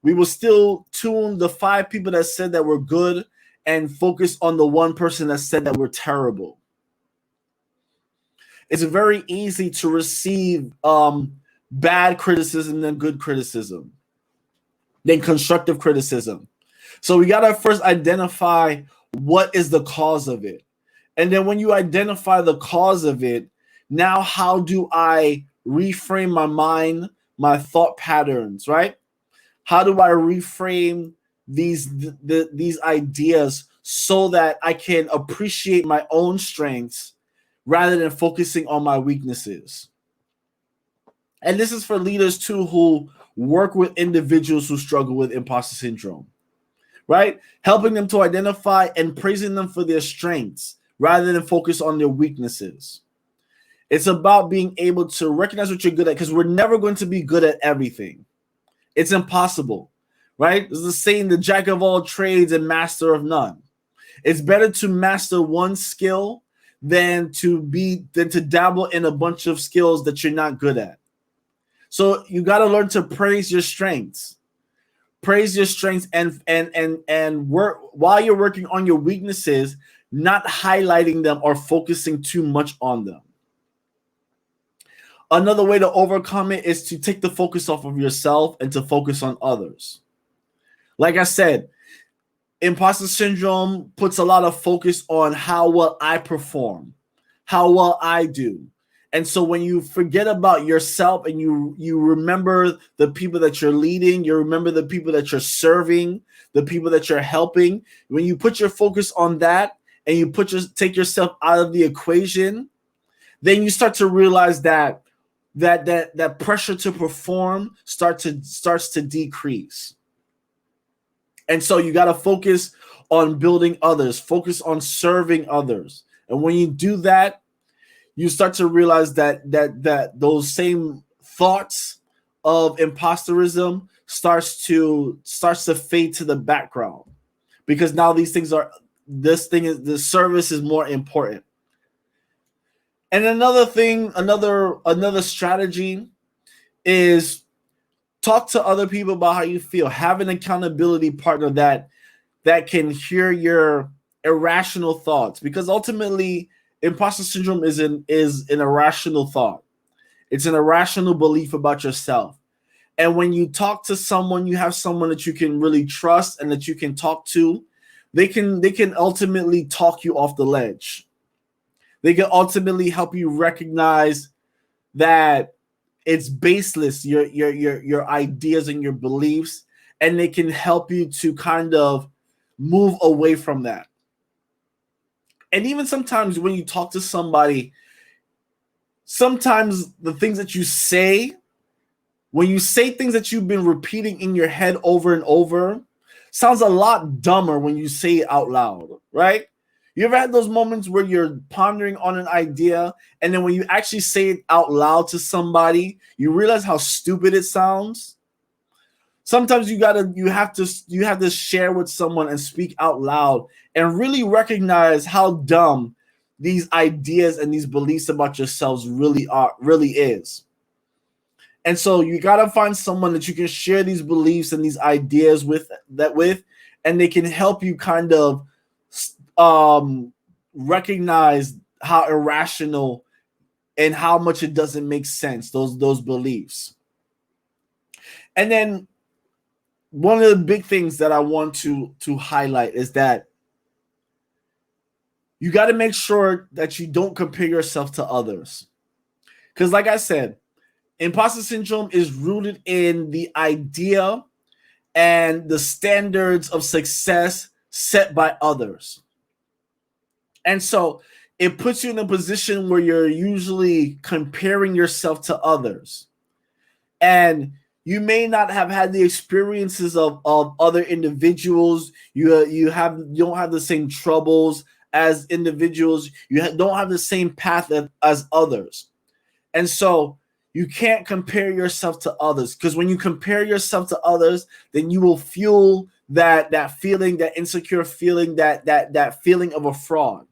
A: we will still tune the 5 people that said that we're good and focus on the one person that said that we're terrible. It's very easy to receive bad criticism than good criticism, than constructive criticism. So we got to first identify what is the cause of it. And then when you identify the cause of it, now how do I reframe my mind, my thought patterns, right? How do I reframe these ideas so that I can appreciate my own strengths rather than focusing on my weaknesses? And this is for leaders too who work with individuals who struggle with imposter syndrome, right? Helping them to identify and praising them for their strengths rather than focus on their weaknesses. It's about being able to recognize what you're good at, because we're never going to be good at everything. It's impossible, right? There's the saying, the jack of all trades and master of none. It's better to master one skill than to dabble in a bunch of skills that you're not good at. So you got to learn to praise your strengths. Praise your strengths and work while you're working on your weaknesses, not highlighting them or focusing too much on them. Another way to overcome it is to take the focus off of yourself and to focus on others. Like I said, imposter syndrome puts a lot of focus on how well I perform, how well I do. And so when you forget about yourself and you remember the people that you're leading, you remember the people that you're serving, the people that you're helping, when you put your focus on that and you take yourself out of the equation, then you start to realize that pressure to perform starts to decrease. And so you got to focus on building others, focus on serving others. And when you do that, you start to realize that those same thoughts of imposterism starts to fade to the background, because now the service is more important. And another thing, another strategy is Talk to other people about how you feel. Have an accountability partner that can hear your irrational thoughts, because ultimately imposter syndrome is an irrational thought. It's an irrational belief about yourself. And when you talk to someone, you have someone that you can really trust and that you can talk to, they can ultimately talk you off the ledge. They can ultimately help you recognize that it's baseless, your ideas and your beliefs, and they can help you to kind of move away from that. And even sometimes when you talk to somebody, sometimes the things that you say, when you say things that you've been repeating in your head over and over, sounds a lot dumber when you say it out loud, right? You ever had those moments where you're pondering on an idea, and then when you actually say it out loud to somebody, you realize how stupid it sounds? Sometimes you have to share with someone and speak out loud and really recognize how dumb these ideas and these beliefs about yourselves really is. And so you got to find someone that you can share these beliefs and these ideas with, and they can help you kind of recognize how irrational and how much it doesn't make sense, those beliefs. And then one of the big things that I want to highlight is that you got to make sure that you don't compare yourself to others. Because like I said, imposter syndrome is rooted in the idea and the standards of success set by others. And so it puts you in a position where you're usually comparing yourself to others. And you may not have had the experiences of other individuals. You don't have the same troubles as individuals. You don't have the same path as others. And so you can't compare yourself to others, because when you compare yourself to others, then you will fuel that feeling, that insecure feeling, that feeling of a fraud,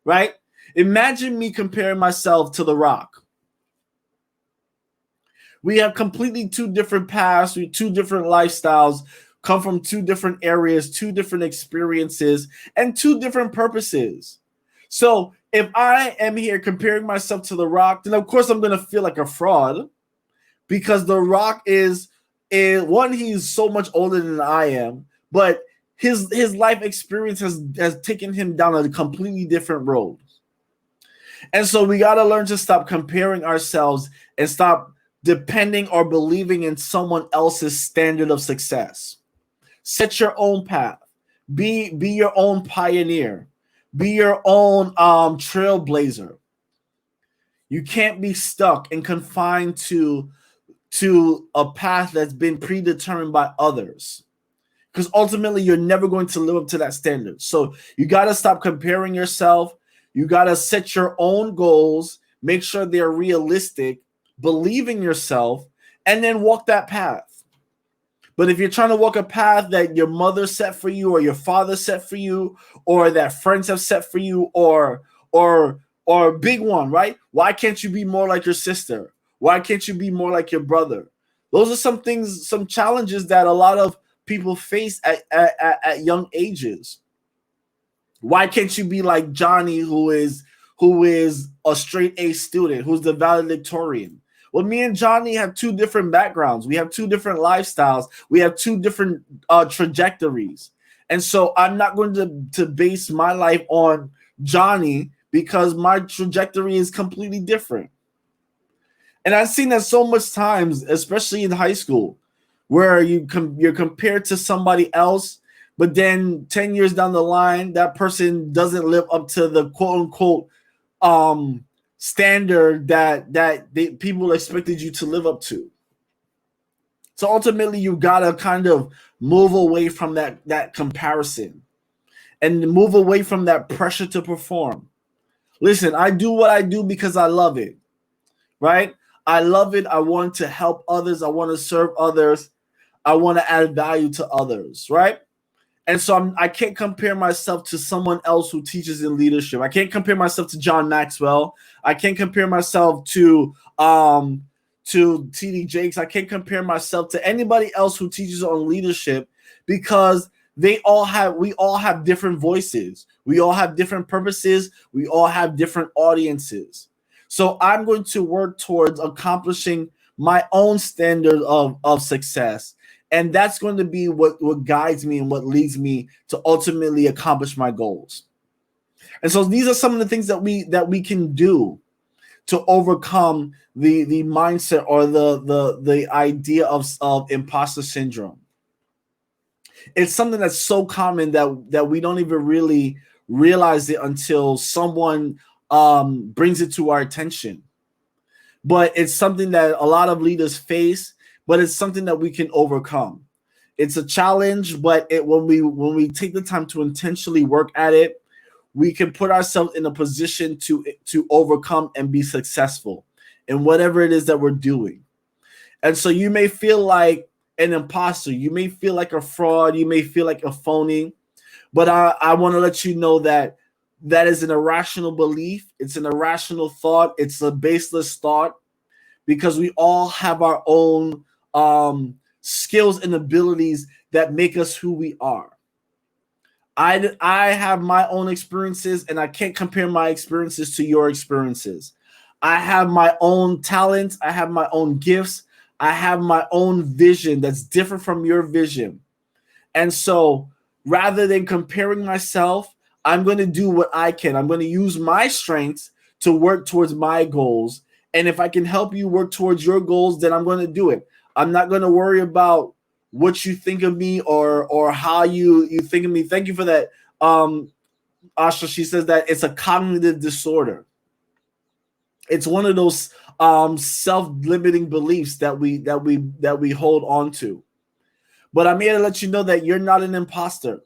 A: right? Imagine me comparing myself to The Rock. We have completely two different paths, we two different lifestyles, come from two different areas, two different experiences, and two different purposes. So if I am here comparing myself to The Rock, then of course I'm going to feel like a fraud, because The Rock is one, he's so much older than I am, but his life experience has taken him down a completely different road. And so we got to learn to stop comparing ourselves and stop depending or believing in someone else's standard of success. Set your own path. Be your own pioneer. Be your own trailblazer. You can't be stuck and confined to a path that's been predetermined by others, because ultimately you're never going to live up to that standard. So you got to stop comparing yourself. You got to set your own goals, make sure they're realistic, believe in yourself, and then walk that path. But if you're trying to walk a path that your mother set for you, or your father set for you, or that friends have set for you, or a big one, right? Why can't you be more like your sister? Why can't you be more like your brother? Those are some things, some challenges that a lot of people face at young ages. Why can't you be like Johnny, who is a straight A student, who's the valedictorian? Well, me and Johnny have two different backgrounds. We have two different lifestyles. We have two different trajectories. And so I'm not going to base my life on Johnny, because my trajectory is completely different. And I've seen that so much times, especially in high school, where you're compared to somebody else, but then 10 years down the line, that person doesn't live up to the quote unquote standard that people expected you to live up to. So ultimately, you gotta kind of move away from that comparison and move away from that pressure to perform. Listen, I do what I do because I love it, right? I love it. I want to help others. I want to serve others. I want to add value to others, right? And so I can't compare myself to someone else who teaches in leadership. I can't compare myself to John Maxwell. I can't compare myself to to TD Jakes. I can't compare myself to anybody else who teaches on leadership, because we all have different voices. We all have different purposes. We all have different audiences. So I'm going to work towards accomplishing my own standard of success. And that's going to be what guides me and what leads me to ultimately accomplish my goals. And so these are some of the things that we can do to overcome the mindset or the idea of imposter syndrome. It's something that's so common that we don't even really realize it until someone brings it to our attention. But it's something that a lot of leaders face, but it's something that we can overcome. It's a challenge, but when we take the time to intentionally work at it, we can put ourselves in a position to overcome and be successful in whatever it is that we're doing. And so you may feel like an imposter, you may feel like a fraud, you may feel like a phony, but I want to let you know that is an irrational belief. It's an irrational thought. It's a baseless thought, because we all have our own skills and abilities that make us who we are. I have my own experiences, and I can't compare my experiences to your experiences. I have my own talents. I have my own gifts. I have my own vision that's different from your vision. And so rather than comparing myself, I'm going to do what I can. I'm going to use my strengths to work towards my goals. And if I can help you work towards your goals, then I'm going to do it. I'm not going to worry about what you think of me or how you think of me. Thank you for that. Asha, she says that it's a cognitive disorder. It's one of those self-limiting beliefs that we hold on to. But I'm here to let you know that you're not an imposter.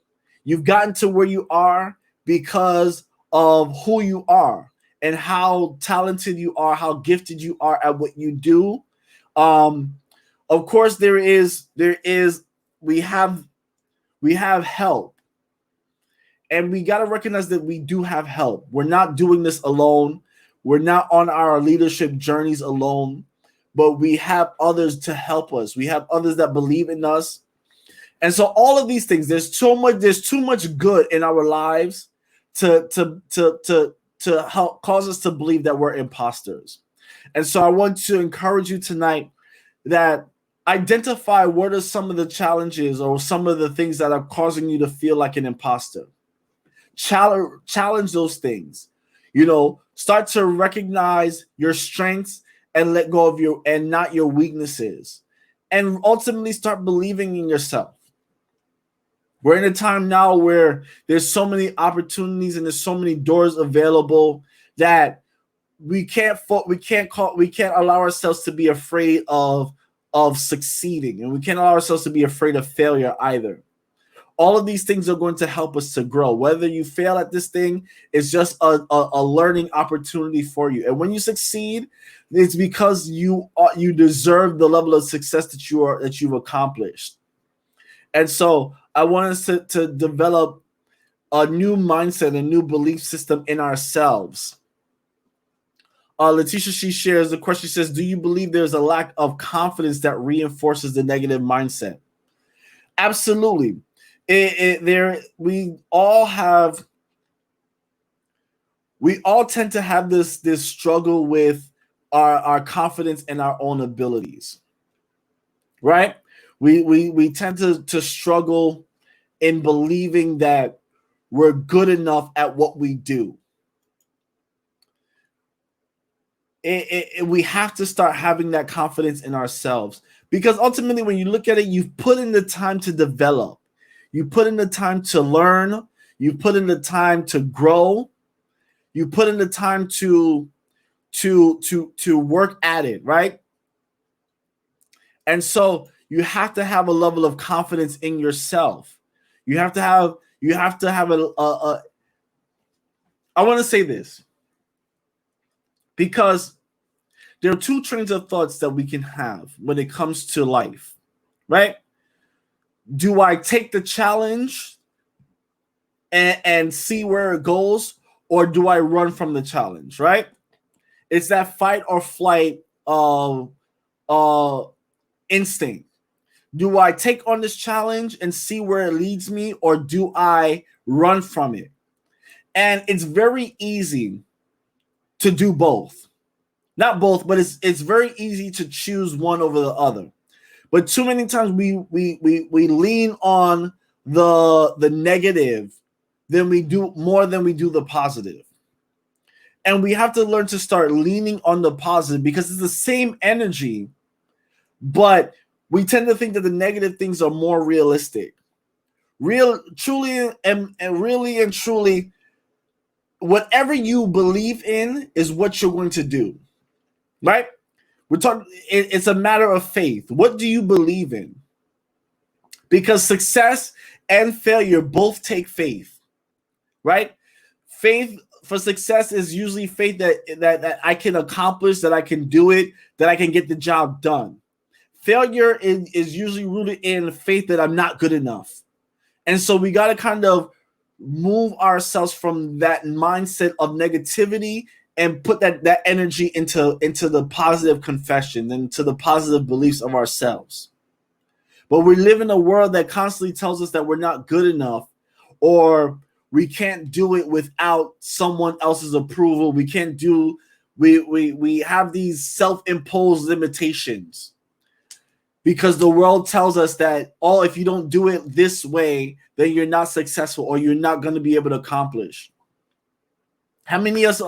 A: You've gotten to where you are because of who you are and how talented you are, how gifted you are at what you do. Of course, we have help, and we got to recognize that we do have help. We're not doing this alone. We're not on our leadership journeys alone, but we have others to help us. We have others that believe in us. And so all of these things, there's too much good in our lives to help cause us to believe that we're imposters. And so I want to encourage you tonight that identify what are some of the challenges or some of the things that are causing you to feel like an imposter. Challenge those things. Start to recognize your strengths and let go of not your weaknesses, and ultimately start believing in yourself. We're in a time now where there's so many opportunities and there's so many doors available that we can't allow ourselves to be afraid of succeeding, and we can't allow ourselves to be afraid of failure either. All of these things are going to help us to grow. Whether you fail at this thing, it's just a learning opportunity for you. And when you succeed, it's because you deserve the level of success that you've accomplished. And so I want us to develop a new mindset, a new belief system in ourselves. Letitia, she shares the question. She says, do you believe there's a lack of confidence that reinforces the negative mindset? Absolutely. We all tend to have this struggle with our confidence and our own abilities, right? We tend to struggle in believing that we're good enough at what we do. We have to start having that confidence in ourselves, because ultimately when you look at it, you've put in the time to develop. You put in the time to learn. You put in the time to grow. You put in the time to work at it, right? And so you have to have a level of confidence in yourself. You have to have a I want to say this, because there are two trains of thoughts that we can have when it comes to life, right? Do I take the challenge and see where it goes, or do I run from the challenge, right? It's that fight or flight instinct. Do I take on this challenge and see where it leads me, or do I run from it? And it's very easy to do both. Not both, but it's very easy to choose one over the other. But too many times we lean on the negative than we do the positive. And we have to learn to start leaning on the positive, because it's the same energy, but we tend to think that the negative things are more realistic. Truly and truly, whatever you believe in is what you're going to do, right? We're talking. It's a matter of faith. What do you believe in? Because success and failure both take faith, right? Faith for success is usually faith that I can accomplish, that I can do it, that I can get the job done. Failure is usually rooted in faith that I'm not good enough. And so we got to kind of move ourselves from that mindset of negativity and put that energy into the positive confession and to the positive beliefs of ourselves. But we live in a world that constantly tells us that we're not good enough, or we can't do it without someone else's approval. We can't do, we have these self-imposed limitations. Because the world tells us that, if you don't do it this way, then you're not successful, or you're not going to be able to accomplish. How many of us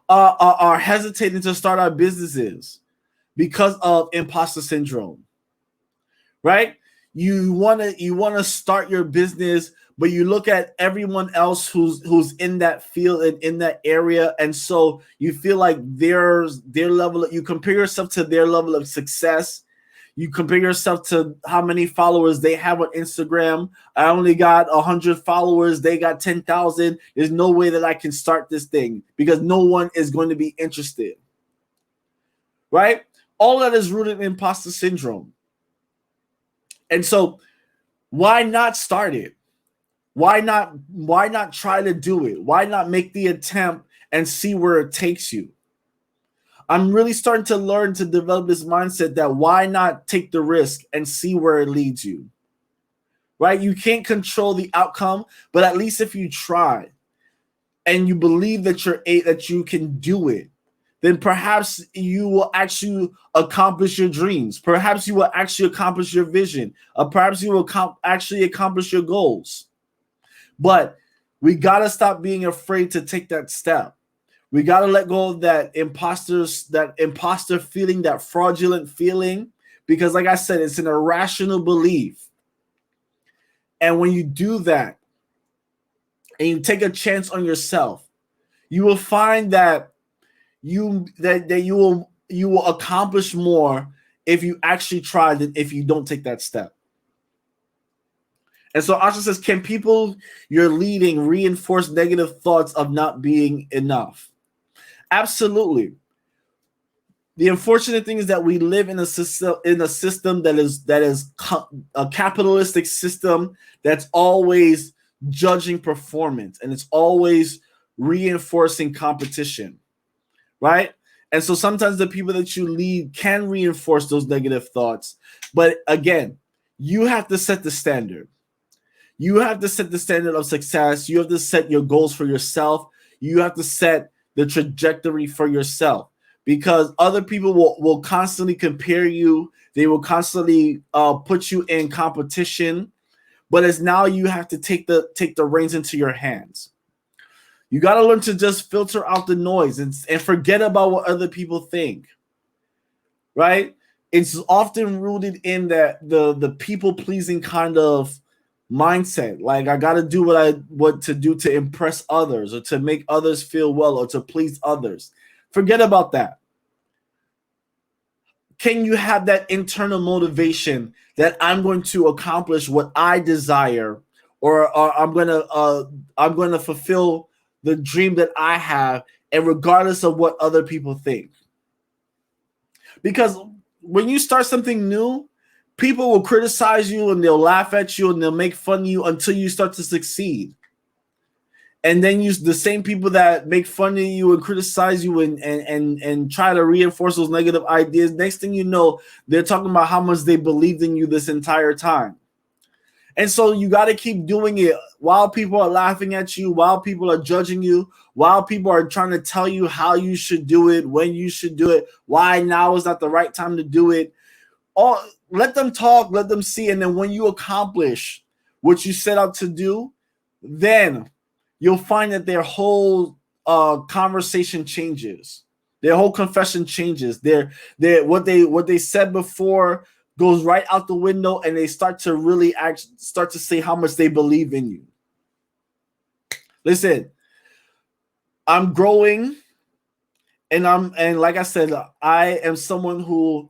A: are hesitating to start our businesses because of imposter syndrome? Right? You want to start your business, but you look at everyone else who's in that field and in that area, and so you feel like their level. You compare yourself to their level of success. You compare yourself to how many followers they have on Instagram. I only got 100 followers. They got 10,000. There's no way that I can start this thing, because no one is going to be interested. Right? All that is rooted in imposter syndrome. And so why not start it? Why not try to do it? Why not make the attempt and see where it takes you? I'm really starting to learn to develop this mindset that why not take the risk and see where it leads you, right? You can't control the outcome, but at least if you try and you believe that you can do it, then perhaps you will actually accomplish your dreams. Perhaps you will actually accomplish your vision. Perhaps you will actually accomplish your goals. But we got to stop being afraid to take that step. We got to let go of that imposter feeling, that fraudulent feeling, because like I said, it's an irrational belief. And when you do that and you take a chance on yourself, you will find that you will accomplish more if you actually try than if you don't take that step. And so Asha says, can people you're leading reinforce negative thoughts of not being enough? Absolutely. The unfortunate thing is that we live in a system that is a capitalistic system that's always judging performance, and it's always reinforcing competition, right? And so sometimes the people that you lead can reinforce those negative thoughts. But again, you have to set the standard. You have to set the standard of success. You have to set your goals for yourself. You have to set the trajectory for yourself, because other people will constantly compare you. They will constantly put you in competition, but it's now you have to take the reins into your hands. You got to learn to just filter out the noise and forget about what other people think, right? It's often rooted in that the people-pleasing kind of mindset. Like, I got to do what to do to impress others, or to make others feel well, or to please others. Forget about that. Can you have that internal motivation that I'm going to accomplish what I desire, or I'm going to fulfill the dream that I have, and regardless of what other people think? Because when you start something new, people will criticize you, and they'll laugh at you, and they'll make fun of you until you start to succeed. And then the same people that make fun of you and criticize you and try to reinforce those negative ideas, next thing you know, they're talking about how much they believed in you this entire time. And so you got to keep doing it while people are laughing at you, while people are judging you, while people are trying to tell you how you should do it, when you should do it, why now is not the right time to do it. All, let them talk, let them see. And then when you accomplish what you set out to do, then you'll find that their whole conversation changes. Their whole confession changes. Their what they said before goes right out the window, and they start to really start to say how much they believe in you. Listen, I'm growing, and like I said, I am someone who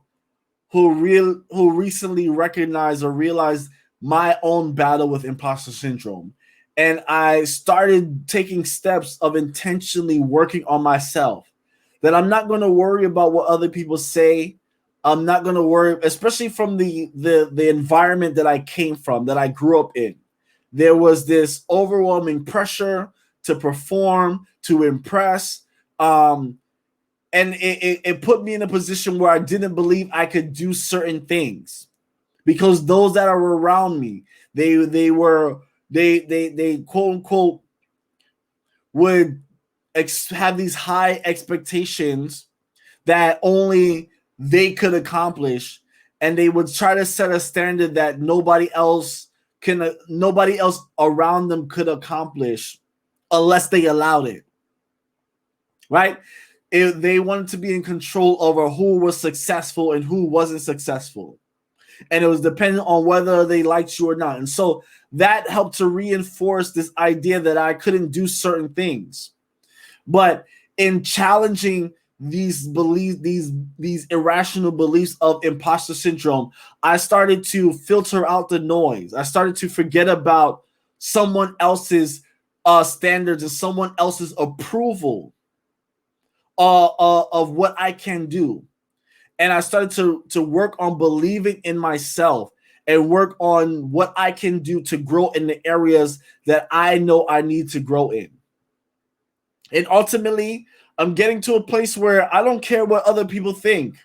A: recently recognized or realized my own battle with imposter syndrome. And I started taking steps of intentionally working on myself, that I'm not going to worry about what other people say. I'm not going to worry, especially from the environment that I came from, that I grew up in. There was this overwhelming pressure to perform, to impress. And it put me in a position where I didn't believe I could do certain things, because those that are around me, they quote unquote would have these high expectations that only they could accomplish, and they would try to set a standard that nobody else around them could accomplish unless they allowed it. Right? They wanted to be in control over who was successful and who wasn't successful. And it was dependent on whether they liked you or not. And so that helped to reinforce this idea that I couldn't do certain things. But in challenging these beliefs, these irrational beliefs of imposter syndrome, I started to filter out the noise. I started to forget about someone else's standards and someone else's approval of what I can do. And I started to work on believing in myself and work on what I can do to grow in the areas that I know I need to grow in. And ultimately, I'm getting to a place where I don't care what other people think.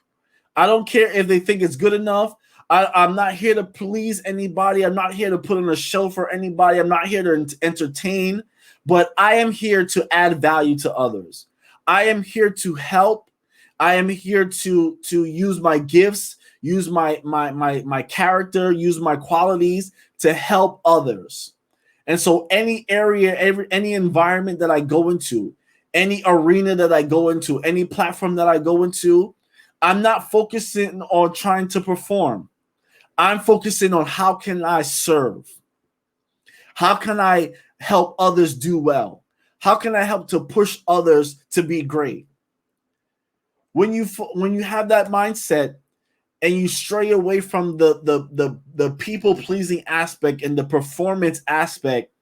A: I don't care if they think it's good enough. I'm not here to please anybody. I'm not here to put on a show for anybody. I'm not here to entertain, but I am here to add value to others. I am here to help. I am here to use my gifts, use my character, use my qualities to help others. And so any area, any environment that I go into, any arena that I go into, any platform that I go into, I'm not focusing on trying to perform. I'm focusing on how can I serve? How can I help others do well? How can I help to push others to be great? When you have that mindset and you stray away from the people pleasing aspect and the performance aspect,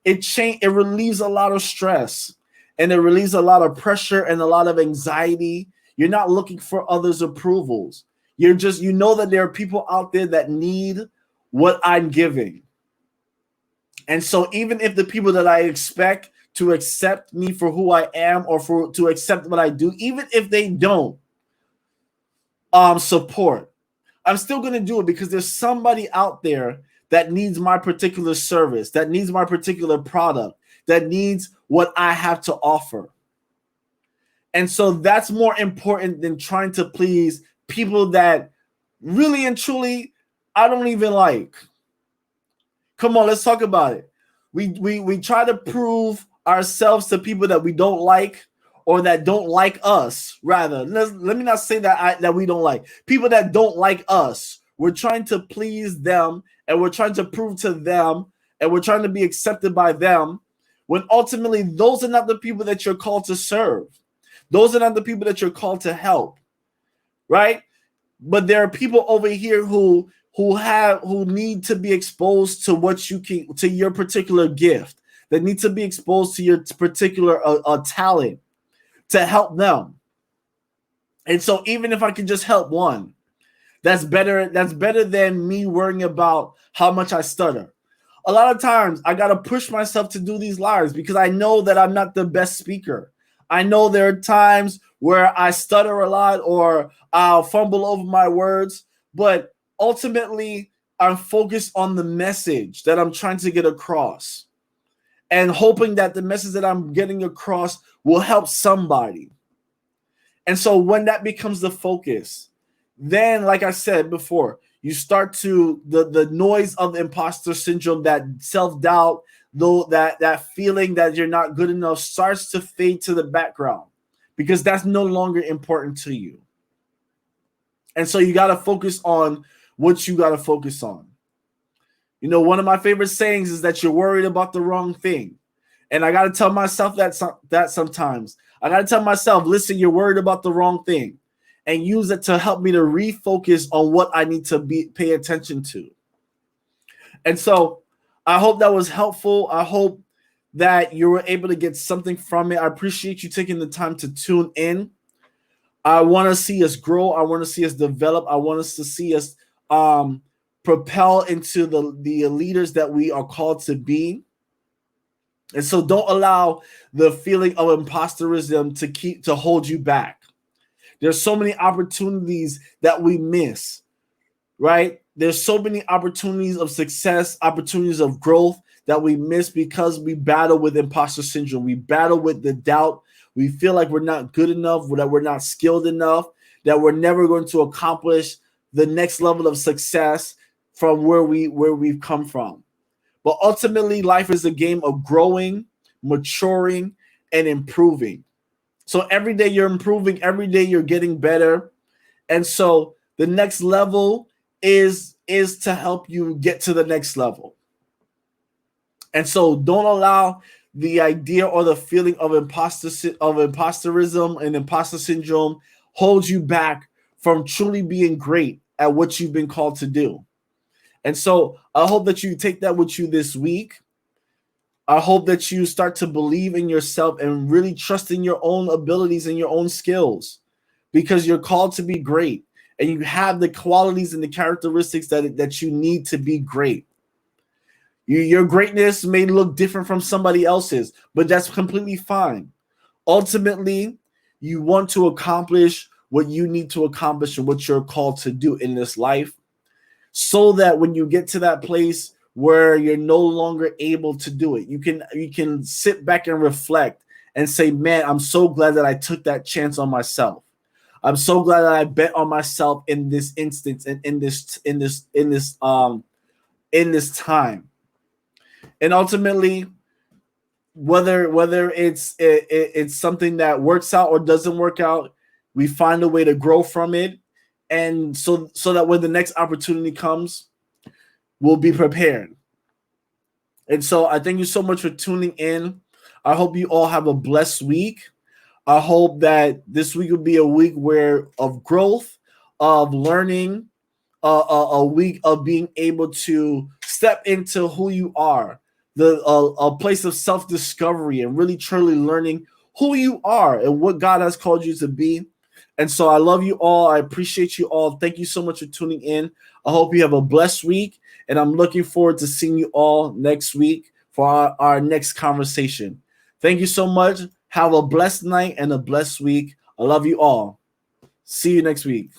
A: it relieves a lot of stress, and it relieves a lot of pressure and a lot of anxiety. You're not looking for others' approvals. You know that there are people out there that need what I'm giving. And so even if the people that I expect to accept me for who I am or to accept what I do, even if they don't support, I'm still going to do it, because there's somebody out there that needs my particular service, that needs my particular product, that needs what I have to offer. And so that's more important than trying to please people that really and truly I don't even like. Come on, let's talk about it. We try to prove ourselves to people that we don't like, or that don't like us. Rather, let me not say that we don't like people that don't like us. We're trying to please them, and we're trying to prove to them, and we're trying to be accepted by them, when ultimately those are not the people that you're called to serve. Those are not the people that you're called to help, right? But there are people over here who need to be exposed to your particular gift, that need to be exposed to your particular talent to help them. And so even if I can just help one, that's better than me worrying about how much I stutter. a lot of times I got to push myself to do these lives because I know that I'm not the best speaker. I know there are times where I stutter a lot or I'll fumble over my words, but ultimately I'm focused on the message that I'm trying to get across and hoping that the message that I'm getting across will help somebody. And so when that becomes the focus, then, like I said before, you start to the noise of imposter syndrome, that self-doubt, though that feeling that you're not good enough starts to fade to the background because that's no longer important to you. And so you got to focus on what you got to focus on. You know, one of my favorite sayings is that you're worried about the wrong thing. And I got to tell myself that sometimes. I got to tell myself, listen, you're worried about the wrong thing, and use it to help me to refocus on what I need to pay attention to. And so I hope that was helpful. I hope that you were able to get something from it. I appreciate you taking the time to tune in. I want to see us grow. I want to see us develop. I want us to see us propel into the leaders that we are called to be. And so don't allow the feeling of imposterism to hold you back. There's so many opportunities that we miss, right? There's so many opportunities of success, opportunities of growth that we miss because we battle with imposter syndrome. We battle with the doubt. We feel like we're not good enough, that we're not skilled enough, that we're never going to accomplish the next level of success from where we've come from. But ultimately, life is a game of growing, maturing, and improving. So every day you're improving, every day you're getting better. And so the next level is to help you get to the next level. And so don't allow the idea or the feeling of imposterism and imposter syndrome hold you back from truly being great at what you've been called to do. And so I hope that you take that with you this week. I hope that you start to believe in yourself and really trust in your own abilities and your own skills, because you're called to be great and you have the qualities and the characteristics that you need to be great. Your greatness may look different from somebody else's, but that's completely fine. Ultimately, you want to accomplish what you need to accomplish and what you're called to do in this life, so that when you get to that place where you're no longer able to do it, you can sit back and reflect and say, man, I'm so glad that I took that chance on myself. I'm so glad that I bet on myself in this instance and in this time. And ultimately, whether it's something that works out or doesn't work out, we find a way to grow from it. And so that when the next opportunity comes, we'll be prepared. And so I thank you so much for tuning in. I hope you all have a blessed week. I hope that this week will be a week of growth, of learning, a week of being able to step into who you are, a place of self-discovery and really truly learning who you are and what God has called you to be. And so I love you all. I appreciate you all. Thank you so much for tuning in. I hope you have a blessed week, and I'm looking forward to seeing you all next week for our next conversation. Thank you so much. Have a blessed night and a blessed week. I love you all. See you next week.